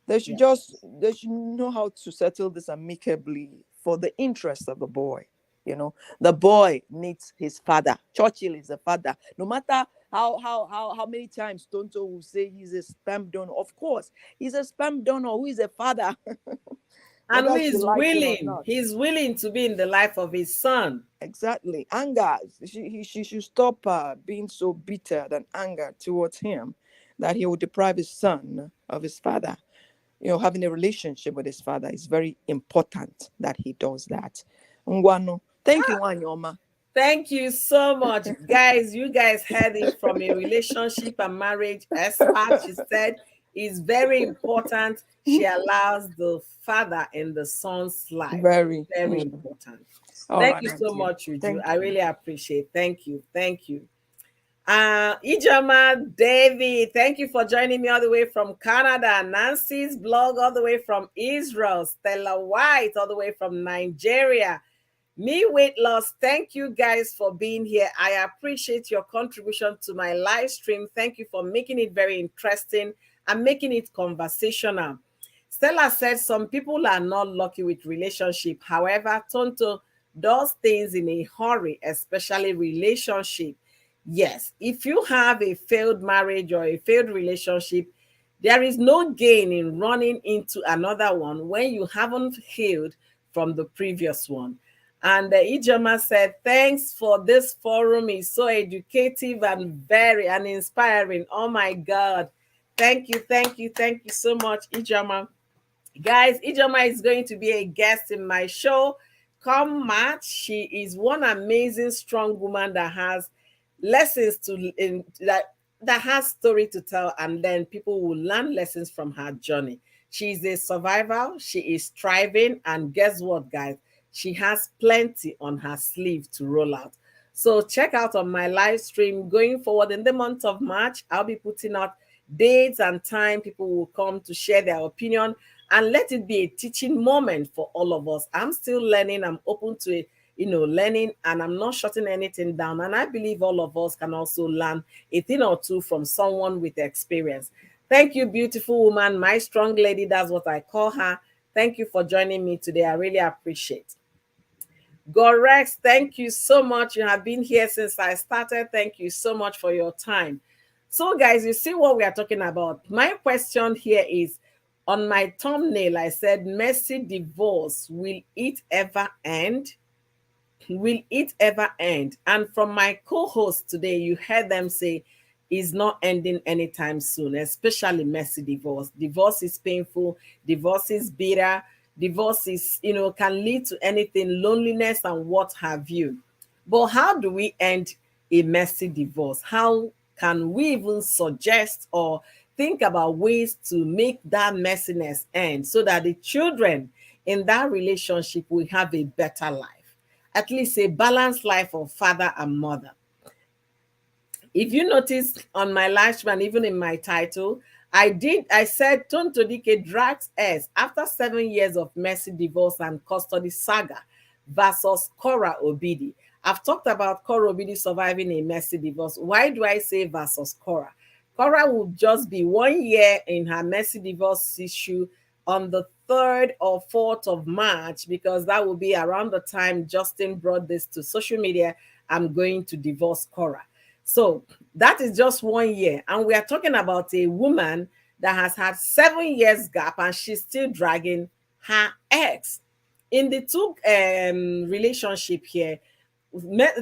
Yeah. They should know how to settle this amicably for the interest of the boy. The boy needs his father. Churchill is a father. No matter how many times Tonto will say he's a sperm donor, of course he's a sperm donor who is a father, And who whether she is likes it or willing? not. He's willing to be in the life of his son. Exactly. Anger. She should stop being so bitter and anger towards him that he will deprive his son of his father. Having a relationship with his father is very important that he does that. Ngwano. Thank you, Wanyoma. Thank you so much, guys. You guys heard it from a relationship and marriage expert. She said it's very important she allows the father in the son's life. Very. Very important. All Thank right, you so Auntie. much, Uju. Thank I you. really appreciate. Thank you. Thank you. Ijama David, thank you for joining me all the way from Canada. Nancy's blog all the way from Israel. Stella White all the way from Nigeria. Me Weight Loss, thank you guys for being here. I appreciate your contribution to my live stream. Thank you for making it very interesting and making it conversational. Stella said some people are not lucky with relationship. However, Tonto does things in a hurry, especially relationship. Yes, if you have a failed marriage or a failed relationship, there is no gain in running into another one when you haven't healed from the previous one. And Ijoma said, thanks for this forum. It's so educative and very and inspiring. Oh my God. Thank you, thank you, thank you so much, Ijoma. Guys, Ijoma is going to be a guest in my show come March. She is one amazing, strong woman that has lessons that has story to tell, and then people will learn lessons from her journey. She is a survivor. She is thriving, and guess what, guys? She has plenty on her sleeve to roll out. So check out on my live stream going forward in the month of March. I'll be putting out dates and time people will come to share their opinion, and let it be a teaching moment for all of us. I'm still learning. I'm open to it, learning, and I'm not shutting anything down. And I believe all of us can also learn a thing or two from someone with experience. Thank you, beautiful woman, my strong lady. That's what I call her. Thank you for joining me today. I really appreciate. Gorex, thank you so much. You have been here since I started. Thank you so much for your time. So, guys, you see what we are talking about. My question here is, on my thumbnail, I said, messy divorce, will it ever end? Will it ever end? And from my co-host today, you heard them say is not ending anytime soon, especially messy divorce. Divorce is painful, divorce is bitter, divorce is, can lead to anything, loneliness and what have you. But how do we end a messy divorce? How can we even suggest or think about ways to make that messiness end so that the children in that relationship will have a better life? At least a balanced life of father and mother. If you notice on my live stream and even in my title, I said Tonto Dike drags S after 7 years of messy divorce and custody saga versus Korra Obidi. I've talked about Korra Obidi surviving a messy divorce. Why do I say versus Korra? Korra will just be 1 year in her messy divorce issue on the 3rd or 4th of March, because that will be around the time Justin brought this to social media. I'm going to divorce Korra. So that is just 1 year. And we are talking about a woman that has had 7 years gap and she's still dragging her ex. In the two relationship here,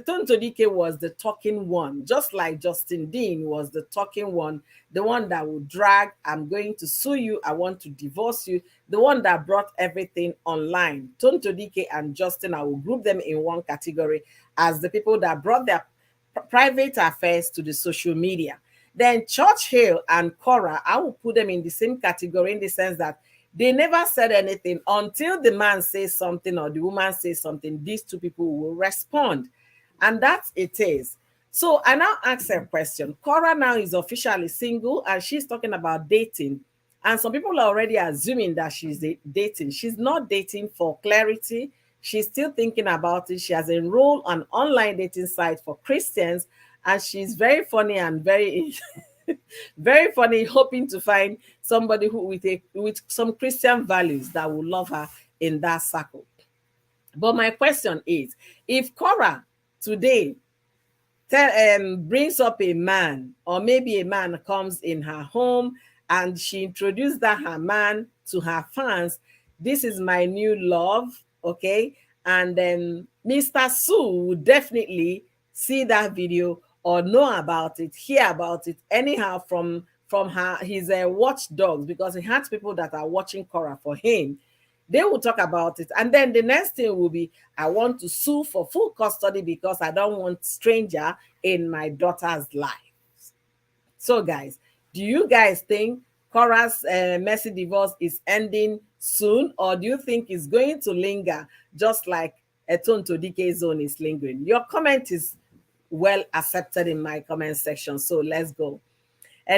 Tonto Dike was the talking one, just like Justin Dean was the talking one, the one that would drag, I'm going to sue you, I want to divorce you, the one that brought everything online. Tonto Dike and Justin, I will group them in one category as the people that brought their private affairs to the social media. Then Churchill and Korra, I will put them in the same category in the sense that they never said anything until the man says something or the woman says something. These two people will respond. And that's it is. So I now ask a question. Korra now is officially single and she's talking about dating. And some people are already assuming that she's dating. She's not dating for clarity. She's still thinking about it. She has enrolled on online dating site for Christians, and she's very funny and very very funny, hoping to find somebody who with some Christian values that will love her in that circle. But my question is, if Korra today brings up a man, or maybe a man comes in her home and she introduced that her man to her fans, this is my new love, okay? And then Mr. Sue would definitely see that video or know about it, hear about it anyhow from her his watchdogs, because he has people that are watching Korra for him. They will talk about it, and then the next thing will be, I want to sue for full custody because I don't want stranger in my daughter's life. So guys, do you guys think Korra's messy divorce is ending soon, or do you think it's going to linger just like a Tonto Dike's zone is lingering? Your comment is well accepted in my comment section, so let's go.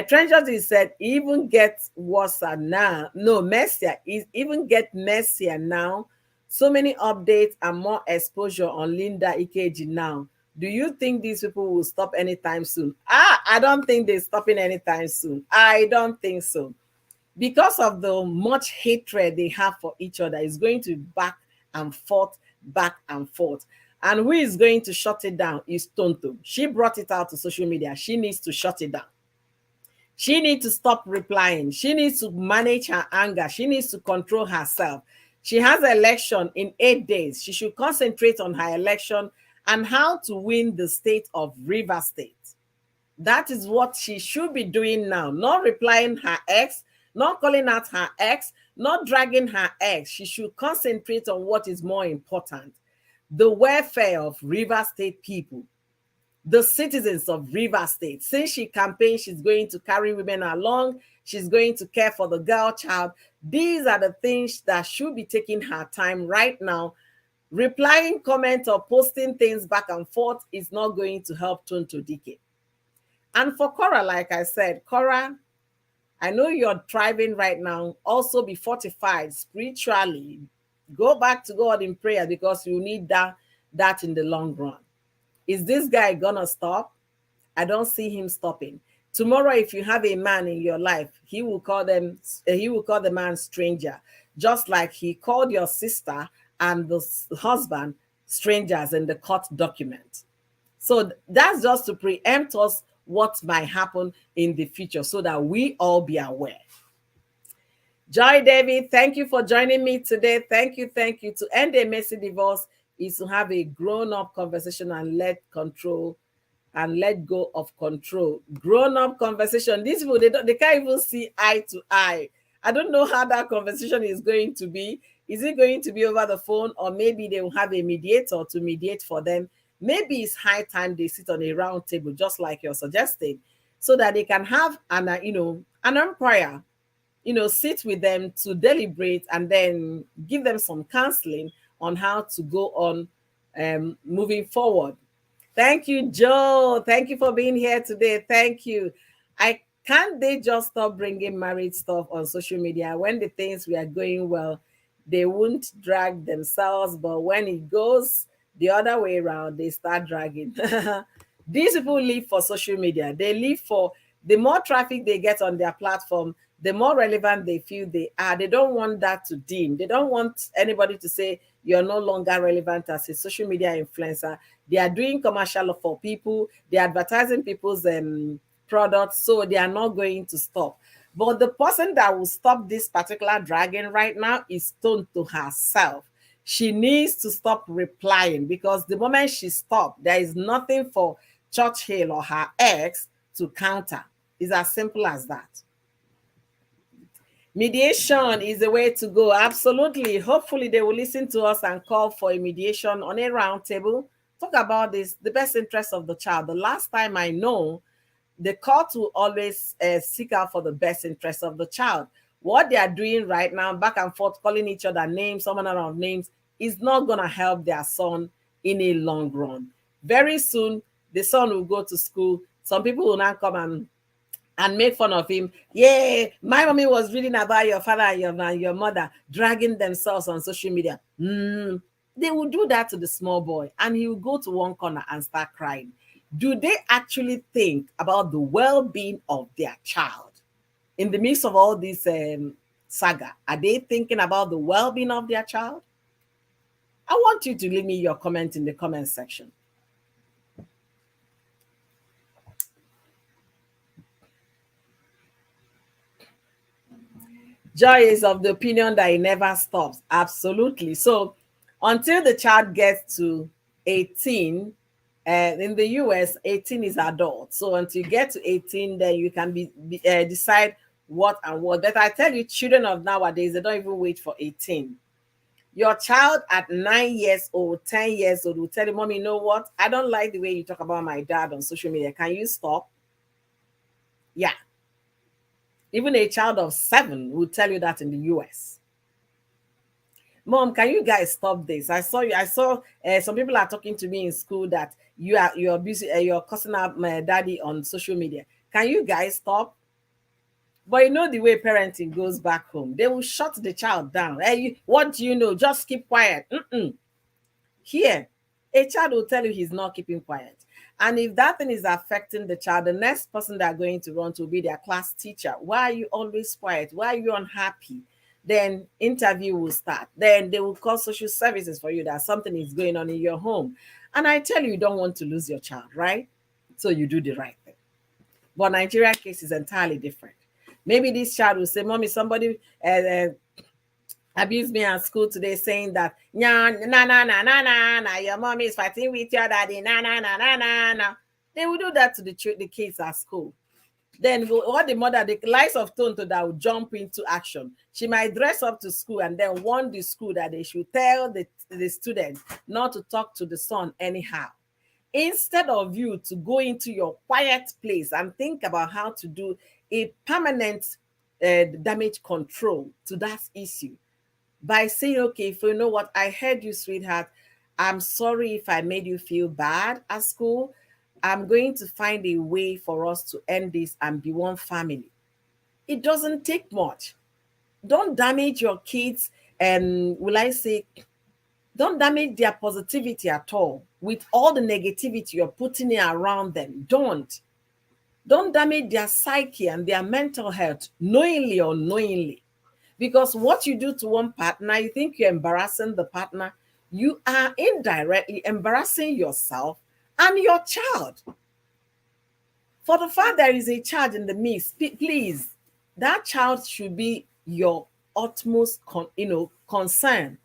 Treasure said, even get worse now. No, messier. Is even get messier now. So many updates and more exposure on Linda Ikeji now. Do you think these people will stop anytime soon? I don't think they're stopping anytime soon. I don't think so. Because of the much hatred they have for each other, it's going to back and forth, back and forth. And who is going to shut it down is Tonto. She brought it out to social media. She needs to shut it down. She needs to stop replying. She needs to manage her anger. She needs to control herself. She has an election in 8 days. She should concentrate on her election and how to win the state of River State. That is what she should be doing now. Not replying her ex, not calling out her ex, not dragging her ex. She should concentrate on what is more important: the welfare of River State people, the citizens of River State. Since she campaigned, she's going to carry women along. She's going to care for the girl child. These are the things that should be taking her time right now. Replying comments or posting things back and forth is not going to help Tonto Dike. And for Korra, like I said, Korra, I know you're thriving right now. Also be fortified spiritually. Go back to God in prayer, because you need that in the long run. Is this guy gonna stop? I don't see him stopping. Tomorrow, if you have a man in your life, he will call the man stranger, just like he called your sister and the husband strangers in the court document. So that's just to preempt us what might happen in the future, so that we all be aware. Joy David, thank you for joining me today. Thank you. To end a messy divorce is to have a grown-up conversation and let go of control. Grown-up conversation. These people, they can't even see eye to eye. I don't know how that conversation is going to be. Is it going to be over the phone, or maybe they will have a mediator to mediate for them? Maybe it's high time they sit on a round table, just like you're suggesting, so that they can have an umpire, sit with them to deliberate and then give them some counseling on how to go on moving forward. Thank you, Joe. Thank you for being here today. Thank you. Can't they just stop bringing married stuff on social media? When the things we are going well, they won't drag themselves, but when it goes the other way around, they start dragging. These people live for social media. They live for the more traffic they get on their platform, the more relevant they feel they are. They don't want that to dim. They don't want anybody to say you're no longer relevant as a social media influencer. They are doing commercial for people. They're advertising people's products, so they are not going to stop. But the person that will stop this particular dragging right now is Tonto herself. She needs to stop replying, because the moment she stops, there is nothing for Churchill or her ex to counter. It's as simple as that. Mediation is the way to go. Absolutely. Hopefully they will listen to us and call for a mediation on a round table. Talk about this, the best interest of the child. The last time I know, the court will always seek out for the best interest of the child. What they are doing right now, back and forth, calling each other names, someone around names, is not going to help their son in a long run. Very soon, the son will go to school. Some people will now come and make fun of him. Yeah, my mommy was reading about your father and your mother dragging themselves on social media. They will do that to the small boy, and he will go to one corner and start crying. Do they actually think about the well-being of their child in the midst of all this saga? Are they thinking about the well-being of their child? I want you to leave me your comment in the comment section. Joy is of the opinion that it never stops. Absolutely. So until the child gets to 18, in the US, 18 is adult. So until you get to 18, then you can decide what and what. But I tell you, children of nowadays, they don't even wait for 18. Your child at 9 years old, 10 years old will tell you, Mommy, you know what? I don't like the way you talk about my dad on social media. Can you stop? Yeah. Even a child of 7 will tell you that in the US. Mom, can you guys stop this? I saw some people are talking to me in school that you're busy, you're cussing out my daddy on social media. Can you guys stop? But you know the way parenting goes back home. They will shut the child down. Hey, what do you know? Just keep quiet. Here, a child will tell you he's not keeping quiet. And if that thing is affecting the child, the next person they're going to run to will be their class teacher. Why are you always quiet? Why are you unhappy? Then interview will start. Then they will call social services for you that something is going on in your home. And I tell you, you don't want to lose your child, right? So you do the right thing. But Nigeria case is entirely different. Maybe this child will say, Mommy, somebody abused me at school today saying that, na na na na na na, your mommy is fighting with your daddy, na na na na na na. They will do that to the kids at school. Then what the mother, the likes of Tonto that will jump into action. She might dress up to school and then warn the school that they should tell the student not to talk to the son anyhow. Instead of you to go into your quiet place and think about how to do a permanent damage control to that issue by saying, okay, if you know what, I heard you, sweetheart. I'm sorry if I made you feel bad at school. I'm going to find a way for us to end this and be one family. It doesn't take much. Don't damage your kids, and don't damage their positivity at all with all the negativity you're putting in around them. Don't damage their psyche and their mental health, knowingly or unknowingly. Because what you do to one partner, you think you're embarrassing the partner, you are indirectly embarrassing yourself and your child. For the fact there is a child in the midst, please, that child should be your utmost concern.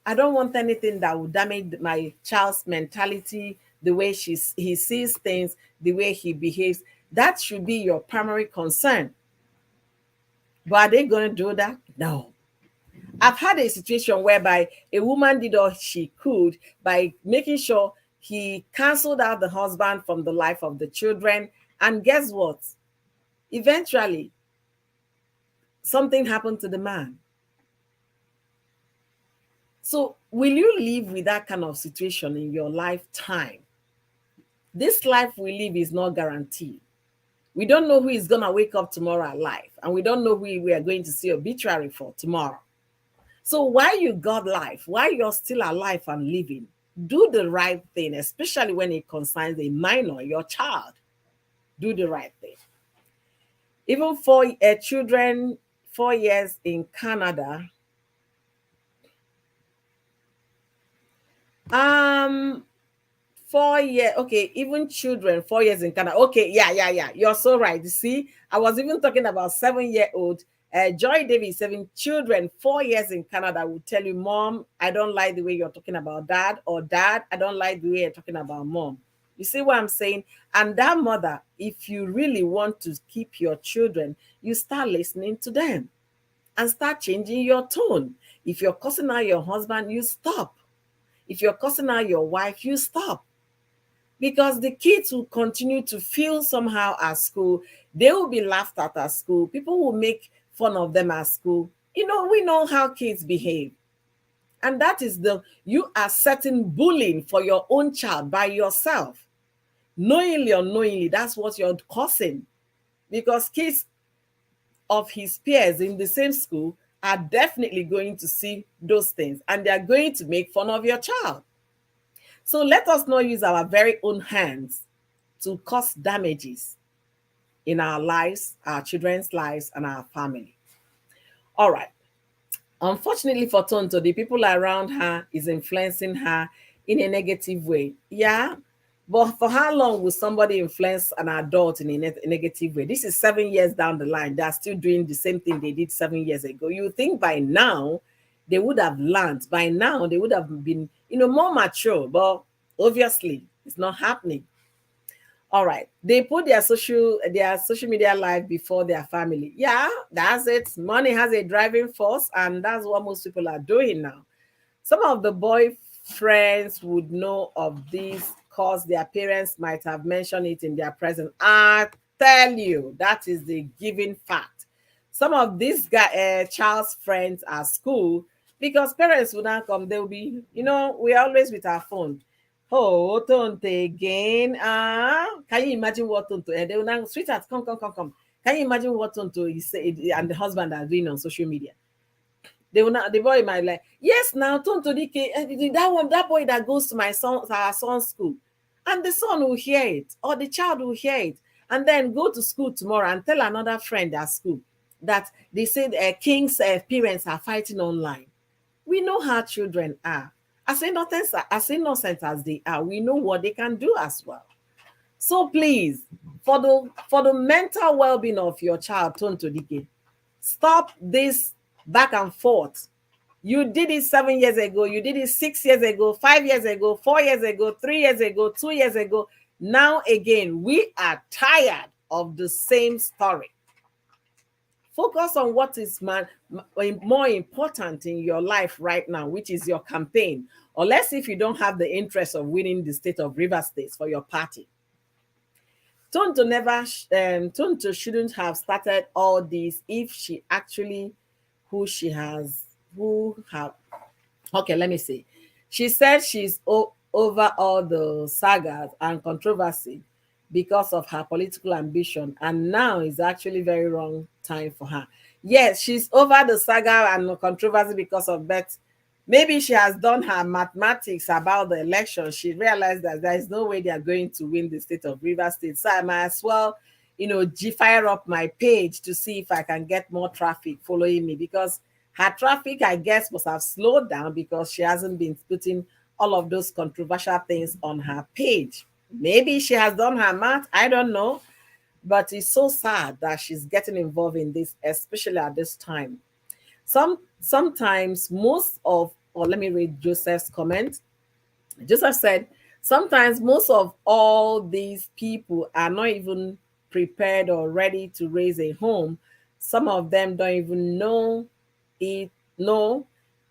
I don't want anything that will damage my child's mentality, the way he sees things, the way he behaves. That should be your primary concern. But are they going to do that? No. I've had a situation whereby a woman did all she could by making sure he canceled out the husband from the life of the children. And guess what? Eventually, something happened to the man. So will you live with that kind of situation in your lifetime? This life we live is not guaranteed. We don't know who is going to wake up tomorrow alive, and we don't know who we are going to see obituary for tomorrow. So while you got life, while you're still alive and living, do the right thing, especially when it concerns a minor, your child. Do the right thing. Even for children, 4 years in Canada, 4 years, okay, even children, 4 years in Canada. Okay, yeah. You're so right. You see, I was even talking about 7-year-old Joy Davis, 7 children, 4 years in Canada will tell you, Mom, I don't like the way you're talking about Dad, or Dad, I don't like the way you're talking about Mom. You see what I'm saying? And that mother, if you really want to keep your children, you start listening to them and start changing your tone. If you're cussing out your husband, you stop. If you're cussing out your wife, you stop. Because the kids will continue to feel somehow at school. They will be laughed at school. People will make fun of them at school. We know how kids behave. And that is you are setting bullying for your own child by yourself. Knowingly or unknowingly, that's what you're causing. Because kids of his peers in the same school are definitely going to see those things, and they are going to make fun of your child. So let us not use our very own hands to cause damages in our lives, our children's lives, and our family. All right. Unfortunately for Tonto, the people around her is influencing her in a negative way. Yeah. But for how long will somebody influence an adult in a negative way? This is 7 years down the line. They're still doing the same thing they did 7 years ago. You would think by now they would have learned. By now they would have been, more mature. But obviously, it's not happening. All right. They put their social media life before their family. Yeah, that's it. Money has a driving force, and that's what most people are doing now. Some of the boyfriends would know of this because their parents might have mentioned it in their presence. I tell you, that is the given fact. Some of these child's friends at school, because parents would not come, they'll be, we're always with our phone. Oh, Tonto again. Can you imagine what Tonto? And they will now, sweetheart, come, come, come, come. Can you imagine what Tonto is saying and the husband are doing on social media? They will not, the boy might like, yes, now Tonto Dike, that boy that goes to our son's school. And the son will hear it, or the child will hear it, and then go to school tomorrow and tell another friend at school that they said King's parents are fighting online. We know how children are. As innocent as they are, we know what they can do as well. So please, for the mental well-being of your child, Tonto Dike, stop this back and forth. You did it 7 years ago, you did it 6 years ago, 5 years ago, 4 years ago, 3 years ago, 2 years ago. Now again, we are tired of the same story. Focus on what is more important in your life right now, which is your campaign. Unless if you don't have the interest of winning the state of Rivers State for your party. Tonto shouldn't have started all this if she actually okay, let me see. She said she's over all the sagas and controversy because of her political ambition, and now is actually very wrong time for her. Yes, she's over the saga and the controversy because of that. Maybe she has done her mathematics about the election. She realized that there is no way they are going to win the state of Rivers State. So I might as well, fire up my page to see if I can get more traffic following me, because her traffic, I guess, must have slowed down because she hasn't been putting all of those controversial things on her page. Maybe she has done her math. I don't know. But it's so sad that she's getting involved in this, especially at this time. Sometimes let me read Joseph's comment. Joseph said, sometimes most of all these people are not even prepared or ready to raise a home. Some of them don't even know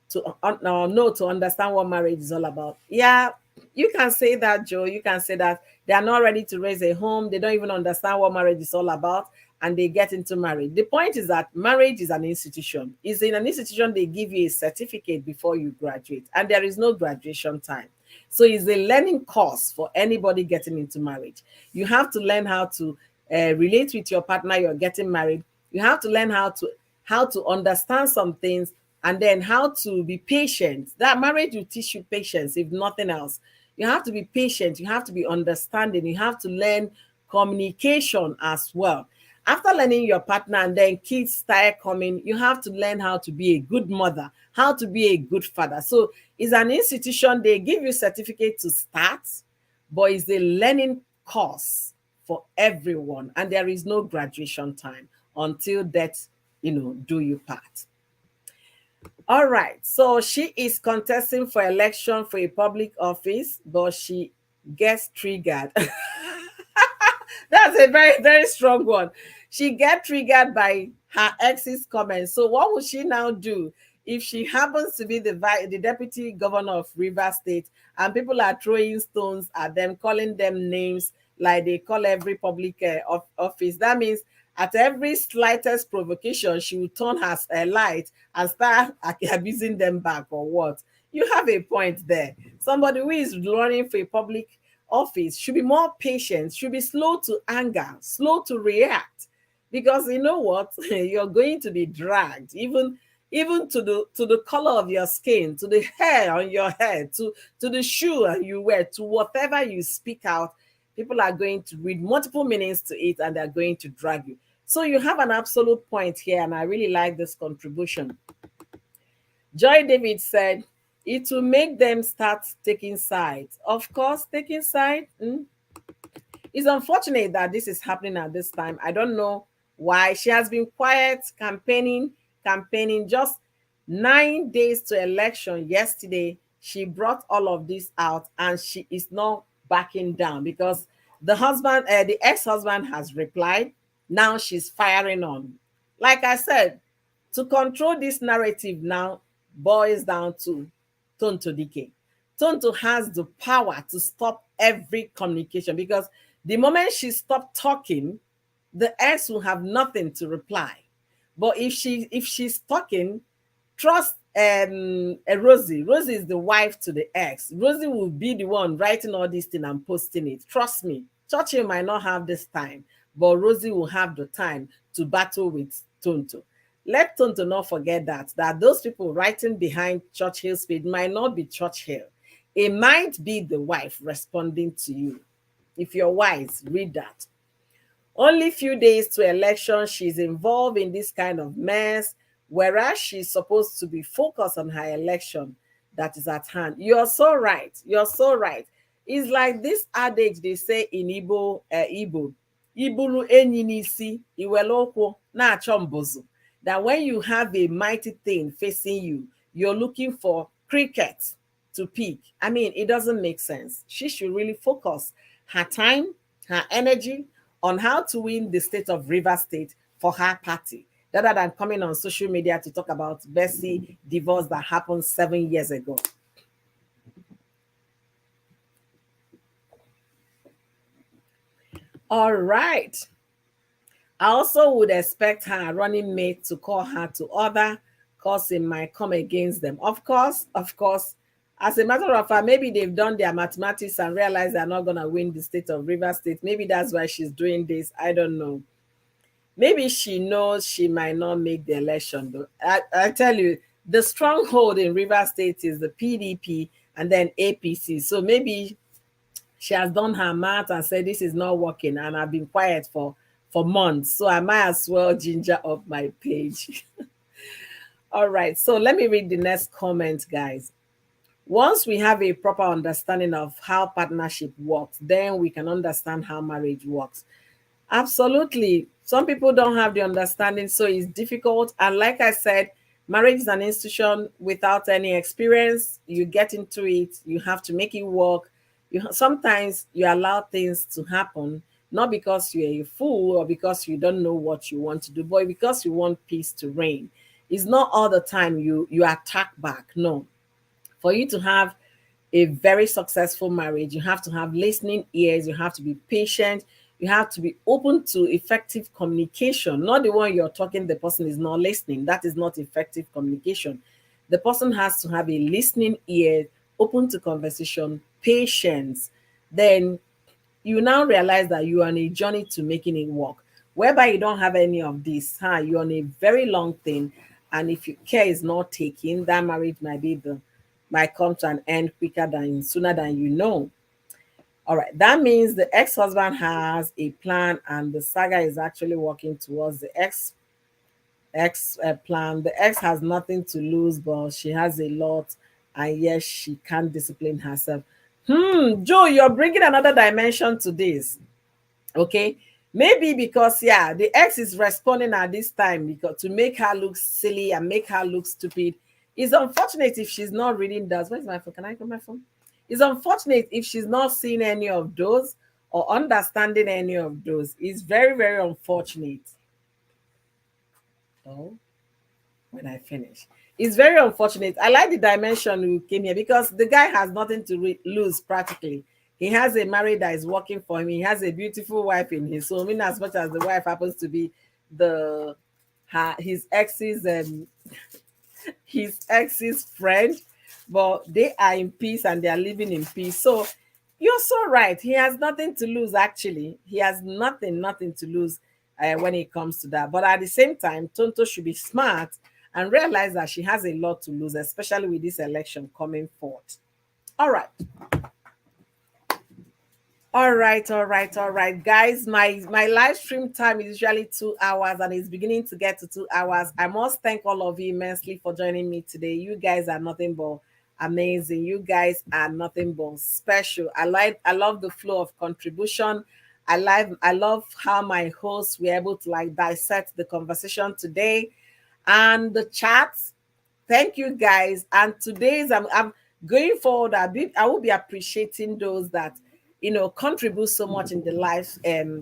to understand what marriage is all about. Yeah, you can say that, Joe. You can say that they are not ready to raise a home. They don't even understand what marriage is all about, and they get into marriage. The point is that marriage is an institution. It's in an institution they give you a certificate before you graduate, and there is no graduation time. So it's a learning course for anybody getting into marriage. You have to learn how to relate with your partner you're getting married. You have to learn how to understand some things, and then how to be patient. That marriage will teach you patience, if nothing else. You have to be patient. You have to be understanding. You have to learn communication as well. After learning your partner and then kids start coming, you have to learn how to be a good mother, how to be a good father. So it's an institution. They give you certificate to start, but it's a learning course for everyone. And there is no graduation time until that, do you part. All right. So she is contesting for election for a public office, but she gets triggered. That's a very, very strong one. She gets triggered by her ex's comments. So what will she now do if she happens to be the deputy governor of Rivers State and people are throwing stones at them, calling them names like they call every public office? That means at every slightest provocation, she will turn her light and start abusing them back, or what? You have a point there. Somebody who is running for a public office should be more patient, should be slow to anger, slow to react, because you know what? You're going to be dragged. Even even to the color of your skin, to the hair on your head, to the shoe you wear, to whatever you speak out. People are going to read multiple meanings to it, and they're going to drag you. So you have an absolute point here, and I really like this contribution. Joy David said, it will make them start taking sides. Of course, taking sides. It's unfortunate that this is happening at this time. I don't know why. She has been quiet, campaigning. Just 9 days to election yesterday, she brought all of this out, and she is not backing down because the ex-husband has replied. Now she's firing on. Like I said, to control this narrative now boils down to Tonto Dike. Tonto has the power to stop every communication, because the moment she stopped talking, the ex will have nothing to reply. But if she's talking, trust Rosie. Rosie is the wife to the ex. Rosie will be the one writing all this thing and posting it. Trust me. Churchill might not have this time, but Rosie will have the time to battle with Tonto. Let Tonto not forget that those people writing behind Churchill's page might not be Churchill. It might be the wife responding to you. If you're wise, read that. Only few days to election, she's involved in this kind of mess, whereas she's supposed to be focused on her election that is at hand. You're so right. You're so right. It's like this adage they say in Igbo, Iburu enyi n'isi, iwelokwo na-achọ mbozu. That when you have a mighty thing facing you, you're looking for crickets to pick. I mean, it doesn't make sense. She should really focus her time, her energy on how to win the state of Rivers State for her party, rather than coming on social media to talk about Bessie divorce that happened 7 years ago. All right. I also would expect her running mate to call her to order, cause it might come against them. Of course. As a matter of fact, maybe they've done their mathematics and realized they're not going to win the state of Rivers State. Maybe that's why she's doing this. I don't know. Maybe she knows she might not make the election, though. I tell you, the stronghold in Rivers State is the PDP and then APC. So maybe she has done her math and said this is not working, and I've been quiet for months. So I might as well ginger up my page. All right. So let me read the next comment, guys. Once we have a proper understanding of how partnership works, then we can understand how marriage works. Absolutely. Some people don't have the understanding, so it's difficult. And like I said, marriage is an institution without any experience. You get into it, you have to make it work. Sometimes you allow things to happen, not because you're a fool or because you don't know what you want to do, but because you want peace to reign. It's not all the time you attack back. No. For you to have a very successful marriage, you have to have listening ears, you have to be patient, you have to be open to effective communication. Not the one you're talking, the person is not listening. That is not effective communication. The person has to have a listening ear, open to conversation, patience. Then you now realize that you are on a journey to making it work. Whereby you don't have any of this, you're on a very long thing. And if your care is not taken, that marriage might come to an end sooner than you know. All right, that means the ex-husband has a plan, and the saga is actually working towards the ex plan. The ex has nothing to lose, but she has a lot, and yes, she can't discipline herself. Joe, you're bringing another dimension to this. Okay, maybe because the ex is responding at this time because to make her look silly and make her look stupid. It's unfortunate if she's not reading those. Where's my phone? Can I get my phone? It's unfortunate if she's not seeing any of those or understanding any of those. It's very, very unfortunate. Oh, when I finish. It's very unfortunate. I like the dimension we came here because the guy has nothing to lose practically. He has a marriage that is working for him. He has a beautiful wife in his home, in as much as the wife happens to be his ex's friend, but they are in peace and they are living in peace. So you're so right. He has nothing to lose, actually. He has nothing to lose when it comes to that. But at the same time, Tonto should be smart and realize that she has a lot to lose, especially with this election coming forth. All right. All right, guys. My live stream time is usually 2 hours, and it's beginning to get to 2 hours. I must thank all of you immensely for joining me today. You guys are nothing but amazing. You guys are nothing but special. I love the flow of contribution. I love how my hosts were able to like dissect the conversation today and the chats. Thank you guys. And today's I'm going forward. I will be appreciating those that contribute so much in the live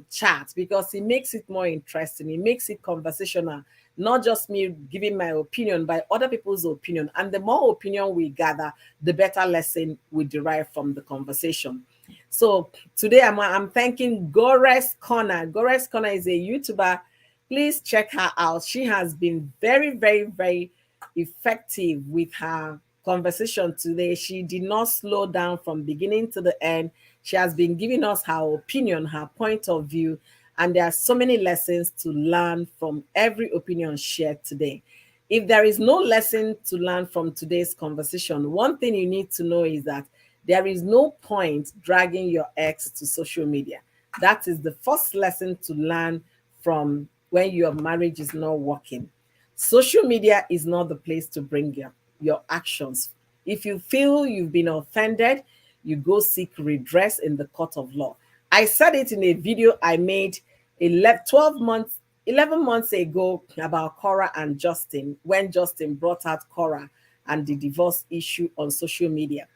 chat, because it makes it more interesting. It makes it conversational, not just me giving my opinion, but other people's opinion. And the more opinion we gather, the better lesson we derive from the conversation. So today I'm thanking Gores Corner. Gores Corner is a YouTuber. Please check her out. She has been very, very, very effective with her conversation today. She did not slow down from beginning to the end. She has been giving us her opinion, her point of view, and there are so many lessons to learn from every opinion shared today. If there is no lesson to learn from today's conversation, one thing you need to know is that there is no point dragging your ex to social media. That is the first lesson to learn from when your marriage is not working. Social media is not the place to bring your actions. If you feel you've been offended, you go seek redress in the court of law. I said it in a video I made 11 months ago about Korra and Justin, when Justin brought out Korra and the divorce issue on social media.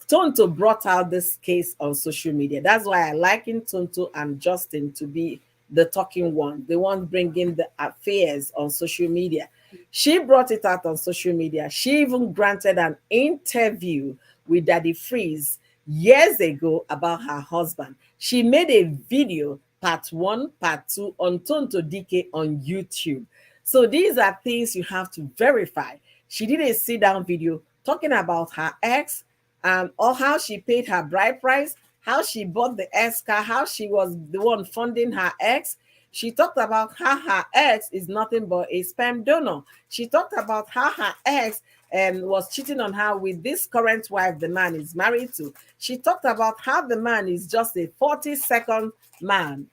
Tonto brought out this case on social media. That's why I liken Tonto and Justin to be the talking one, the one bringing the affairs on social media. She brought it out on social media. She even granted an interview with Daddy Freeze years ago about her husband. She made a video, part 1, part 2, on Tonto Dike on YouTube. So these are things you have to verify. She did a sit-down video talking about her ex, or how she paid her bride price, how she bought the ex car, how she was the one funding her ex. She talked about how her ex is nothing but a sperm donor. She talked about how her ex was cheating on her with this current wife the man is married to. She talked about how the man is just a 40-second man.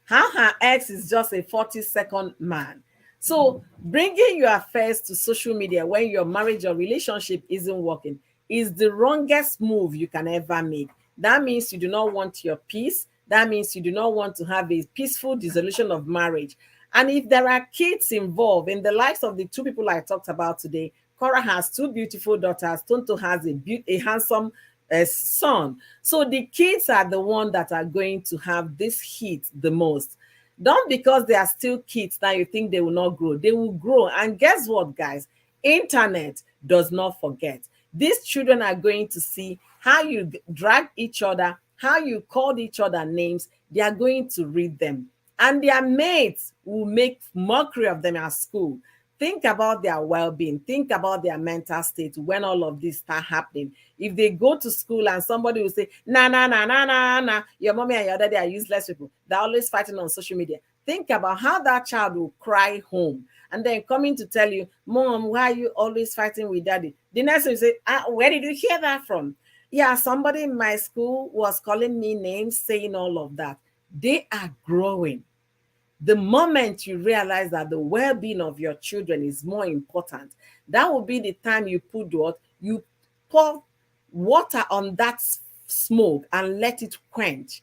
How her ex is just a 40-second man. So bringing your affairs to social media when your marriage or relationship isn't working is the wrongest move you can ever make. That means you do not want your peace. That means you do not want to have a peaceful dissolution of marriage. And if there are kids involved in the lives of the two people I talked about today, Korra has 2 beautiful daughters. Tonto has a handsome son. So the kids are the one that are going to have this heat the most. Don't, because they are still kids now you think they will not grow. They will grow. And guess what, guys? Internet does not forget. These children are going to see how you drag each other, how you called each other names. They are going to read them. And their mates will make mockery of them at school. Think about their well-being. Think about their mental state when all of this start happening. If they go to school and somebody will say, nah, nah, nah, nah, nah, nah, your mommy and your daddy are useless people. They're always fighting on social media. Think about how that child will cry home and then coming to tell you, Mom, why are you always fighting with daddy? The next one you say, where did you hear that from? Yeah, somebody in my school was calling me names, saying all of that. They are growing. The moment you realize that the well-being of your children is more important, that will be the time you you pour water on that smoke and let it quench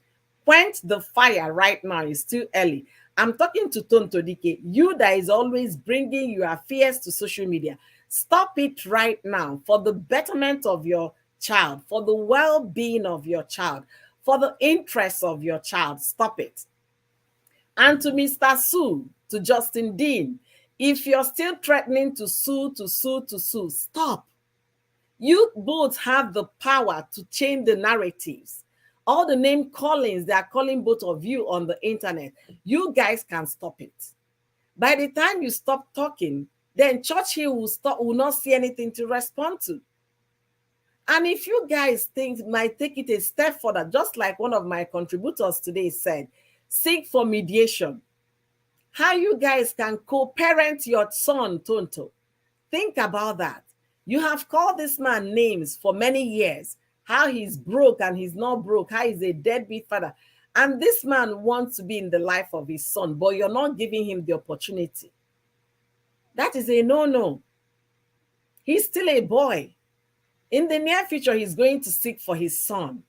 the fire. Right now it's still early. I'm talking to Tonto Dike, you that is always bringing your affairs to social media. Stop it right now, for the betterment of your child, for the well-being of your child, for the interests of your child. Stop it. And to Mr. Sue, to Justin Dean, if you're still threatening to sue, stop. You both have the power to change the narratives. All the name callings, they are calling both of you on the internet. You guys can stop it. By the time you stop talking, then Churchill will not see anything to respond to. And if you guys might take it a step further, just like one of my contributors today said, seek for mediation. How you guys can co-parent your son, Tonto. Think about that. You have called this man names for many years. How he's broke and he's not broke. How he's a deadbeat father. And this man wants to be in the life of his son, but you're not giving him the opportunity. That is a no-no. He's still a boy. In the near future, he's going to seek for his son.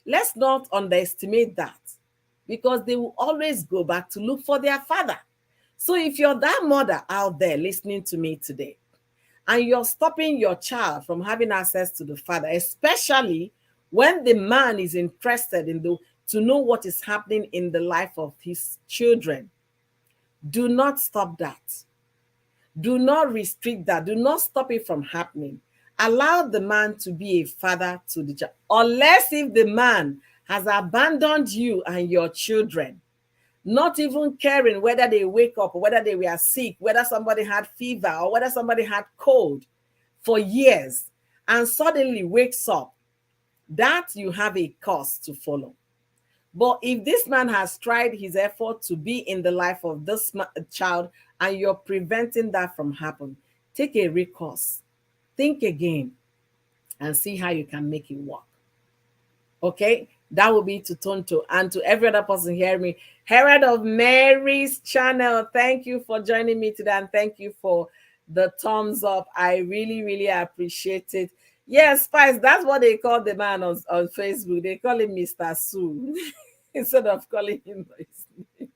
Let's not underestimate that, because they will always go back to look for their father. So if you're that mother out there listening to me today, and you're stopping your child from having access to the father, especially when the man is interested to know what is happening in the life of his children, do not stop that. Do not restrict that. Do not stop it from happening. Allow the man to be a father to the child. Unless if the man has abandoned you and your children, not even caring whether they wake up or whether they were sick, whether somebody had fever or whether somebody had cold for years, and suddenly wakes up, that you have a course to follow. But if this man has tried his effort to be in the life of this child and you're preventing that from happening, take a recourse. Think again and see how you can make it work. Okay? That will be to Tonto and to every other person hearing me. Herald of Mary's channel, thank you for joining me today, and thank you for the thumbs up. I really, really appreciate it. Yes, Spice, that's what they call the man on Facebook. They call him Mr. Sue instead of calling him by his name.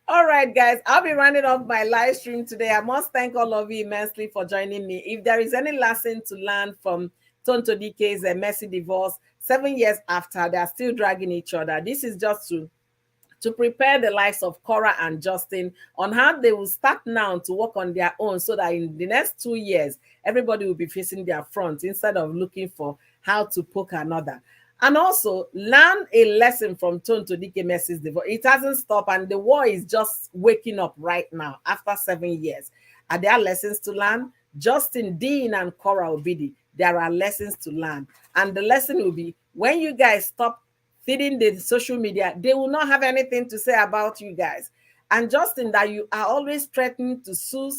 All right, guys, I'll be running off my live stream today. I must thank all of you immensely for joining me. If there is any lesson to learn from Tonto Dike's messy divorce, 7 years after, they are still dragging each other. This is just to prepare the likes of Korra and Justin on how they will start now to work on their own, so that in the next 2 years, everybody will be facing their front instead of looking for how to poke another. And also learn a lesson from Tonto Dike messes divorce. It hasn't stopped, and the war is just waking up right now after 7 years. Are there lessons to learn? Justin, Dean, and Korra Obidi, there are lessons to learn. And the lesson will be, when you guys stop feeding the social media, they will not have anything to say about you guys. And Justin, that you are always threatening to sue.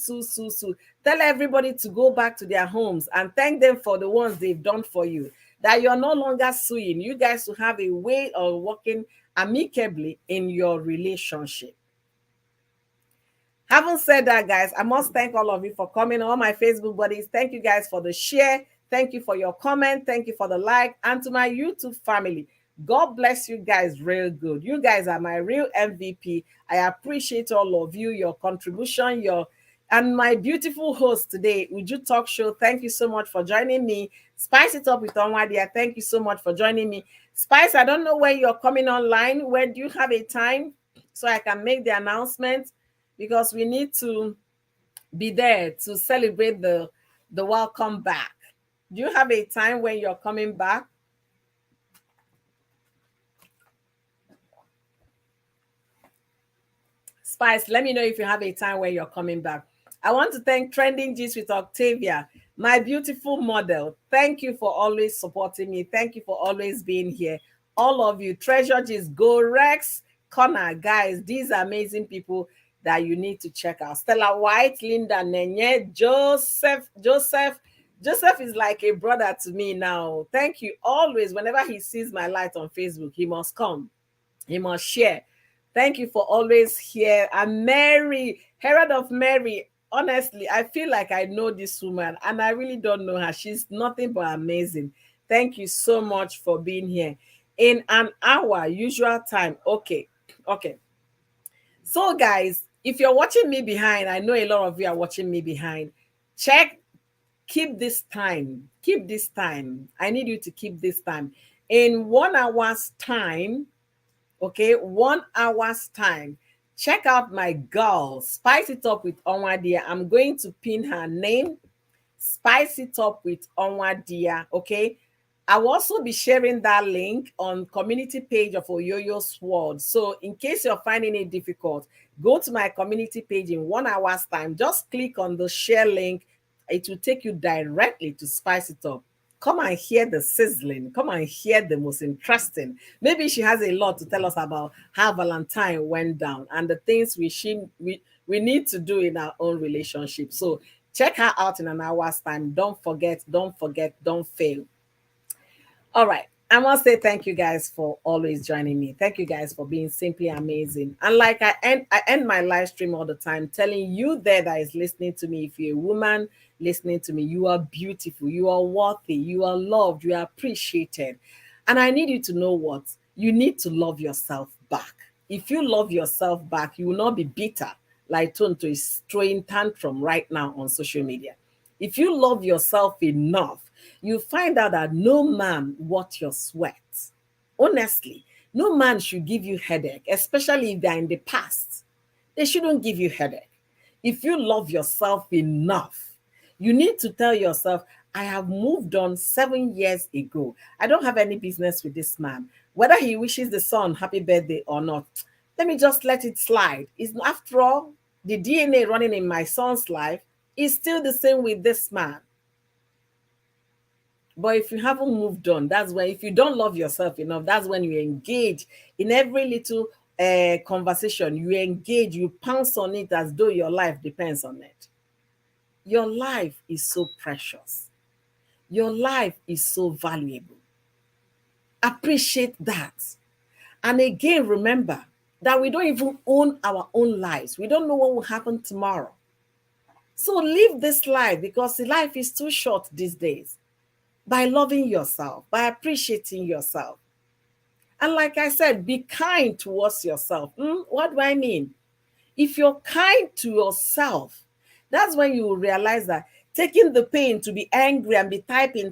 Tell everybody to go back to their homes and thank them for the ones they've done for you. That you're no longer suing. You guys will have a way of working amicably in your relationship. Having said that, guys, I must thank all of you for coming, all my Facebook buddies. Thank you guys for the share. Thank you for your comment. Thank you for the like. And to my YouTube family, God bless you guys real good. You guys are my real MVP. I appreciate all of you, your contribution, and my beautiful host today, Uju Talk Show. Thank you so much for joining me. Spice it up with Onwadia. Thank you so much for joining me. Spice, I don't know when you're coming online. When do you have a time so I can make the announcement? Because we need to be there to celebrate the welcome back. Do you have a time when you're coming back? Spice, let me know if you have a time when you're coming back. I want to thank Trending Gist with Octavia, my beautiful model. Thank you for always supporting me. Thank you for always being here. All of you, Treasure Gist, Go Rex, Connor, guys, these are amazing people that you need to check out. Stella White, Linda Nenye, Joseph. Joseph is like a brother to me now. Thank you. Always, whenever he sees my light on Facebook, he must come. He must share. Thank you for always here. And Mary, Herald of Mary, honestly, I feel like I know this woman and I really don't know her. She's nothing but amazing. Thank you so much for being here. In an hour, usual time. Okay. So guys, if you're watching me behind, I know a lot of you are watching me behind. Keep this time. Keep this time. I need you to keep this time. In 1 hour's time, okay, 1 hour's time, check out my girl, Spice It Up with Onwadia. I'm going to pin her name, Spice It Up with Onwadia, okay? I will also be sharing that link on community page of Oyoyo's World. So in case you're finding it difficult, go to my community page in 1 hour's time. Just click on the share link. It will take you directly to Spice It Up. Come and hear the sizzling. Come and hear the most interesting. Maybe she has a lot to tell us about how Valentine went down and the things we need to do in our own relationship. So check her out in an hour's time. Don't forget, don't fail. All right. I want to say thank you guys for always joining me. Thank you guys for being simply amazing. And like I end my live stream all the time telling you there that is listening to me, if you're a woman listening to me, you are beautiful, you are worthy, you are loved, you are appreciated. And I need you to know what? You need to love yourself back. If you love yourself back, you will not be bitter like Tonto is throwing tantrum right now on social media. If you love yourself enough, you find out that no man worth your sweat. Honestly, no man should give you headache, especially if they're in the past. They shouldn't give you headache. If you love yourself enough, you need to tell yourself, I have moved on 7 years ago. I don't have any business with this man. Whether he wishes the son happy birthday or not, let me just let it slide. It's, after all, the DNA running in my son's life is still the same with this man. But if you haven't moved on, that's when, if you don't love yourself enough, that's when you engage in every little conversation. You engage, you pounce on it as though your life depends on it. Your life is so precious. Your life is so valuable. Appreciate that. And again, remember that we don't even own our own lives. We don't know what will happen tomorrow. So live this life, because the life is too short these days, by loving yourself, by appreciating yourself. And like I said, be kind towards yourself. What do I mean? If you're kind to yourself, that's when you will realize that taking the pain to be angry and be typing,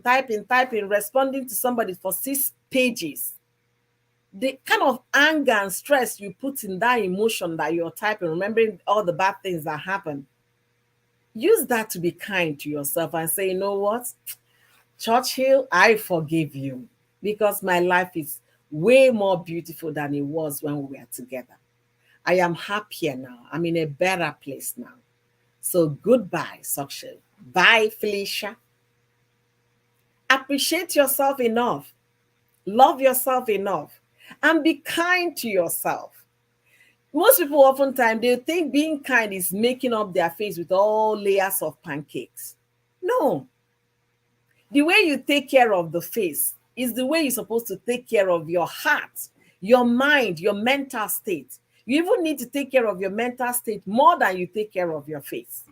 responding to somebody for 6 pages, the kind of anger and stress you put in that emotion that you're typing, remembering all the bad things that happen, use that to be kind to yourself and say, you know what? Churchill, I forgive you, because my life is way more beautiful than it was when we were together. I am happier now. I'm in a better place now. So goodbye, Churchill. Bye, Felicia. Appreciate yourself enough. Love yourself enough. And be kind to yourself. Most people oftentimes, they think being kind is making up their face with all layers of pancakes. No. The way you take care of the face is the way you're supposed to take care of your heart, your mind, your mental state. You even need to take care of your mental state more than you take care of your face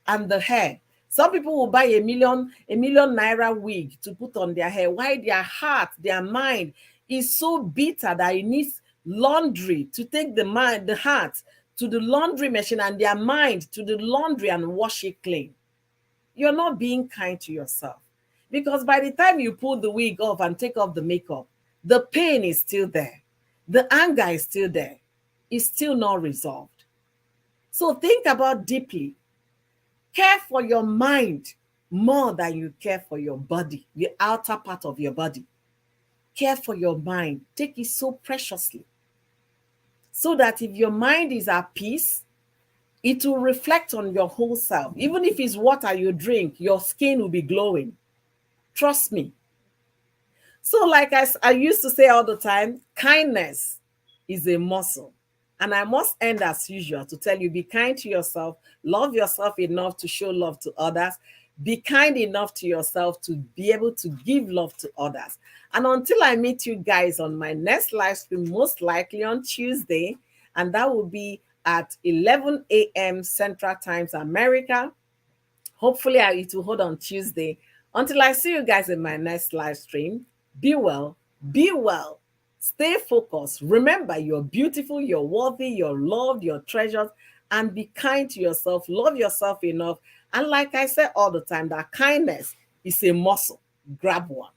and the hair. Some people will buy a million naira wig to put on their hair, while their heart, their mind is so bitter that it needs laundry to take the heart to the laundry machine and their mind to the laundry and wash it clean. You're not being kind to yourself. Because by the time you pull the wig off and take off the makeup, the pain is still there. The anger is still there. It's still not resolved. So think about deeply. Care for your mind more than you care for your body, the outer part of your body. Care for your mind. Take it so preciously. So that if your mind is at peace, it will reflect on your whole self. Even if it's water you drink, your skin will be glowing. Trust me. So like I used to say all the time, kindness is a muscle. And I must end as usual to tell you, be kind to yourself, love yourself enough to show love to others, be kind enough to yourself to be able to give love to others. And until I meet you guys on my next live stream, most likely on Tuesday, and that will be at 11 a.m. Central Times America. Hopefully it will hold on Tuesday. Until I see you guys in my next live stream, be well, stay focused. Remember, you're beautiful, you're worthy, you're loved, you're treasured, and be kind to yourself. Love yourself enough. And like I say all the time, that kindness is a muscle. Grab one.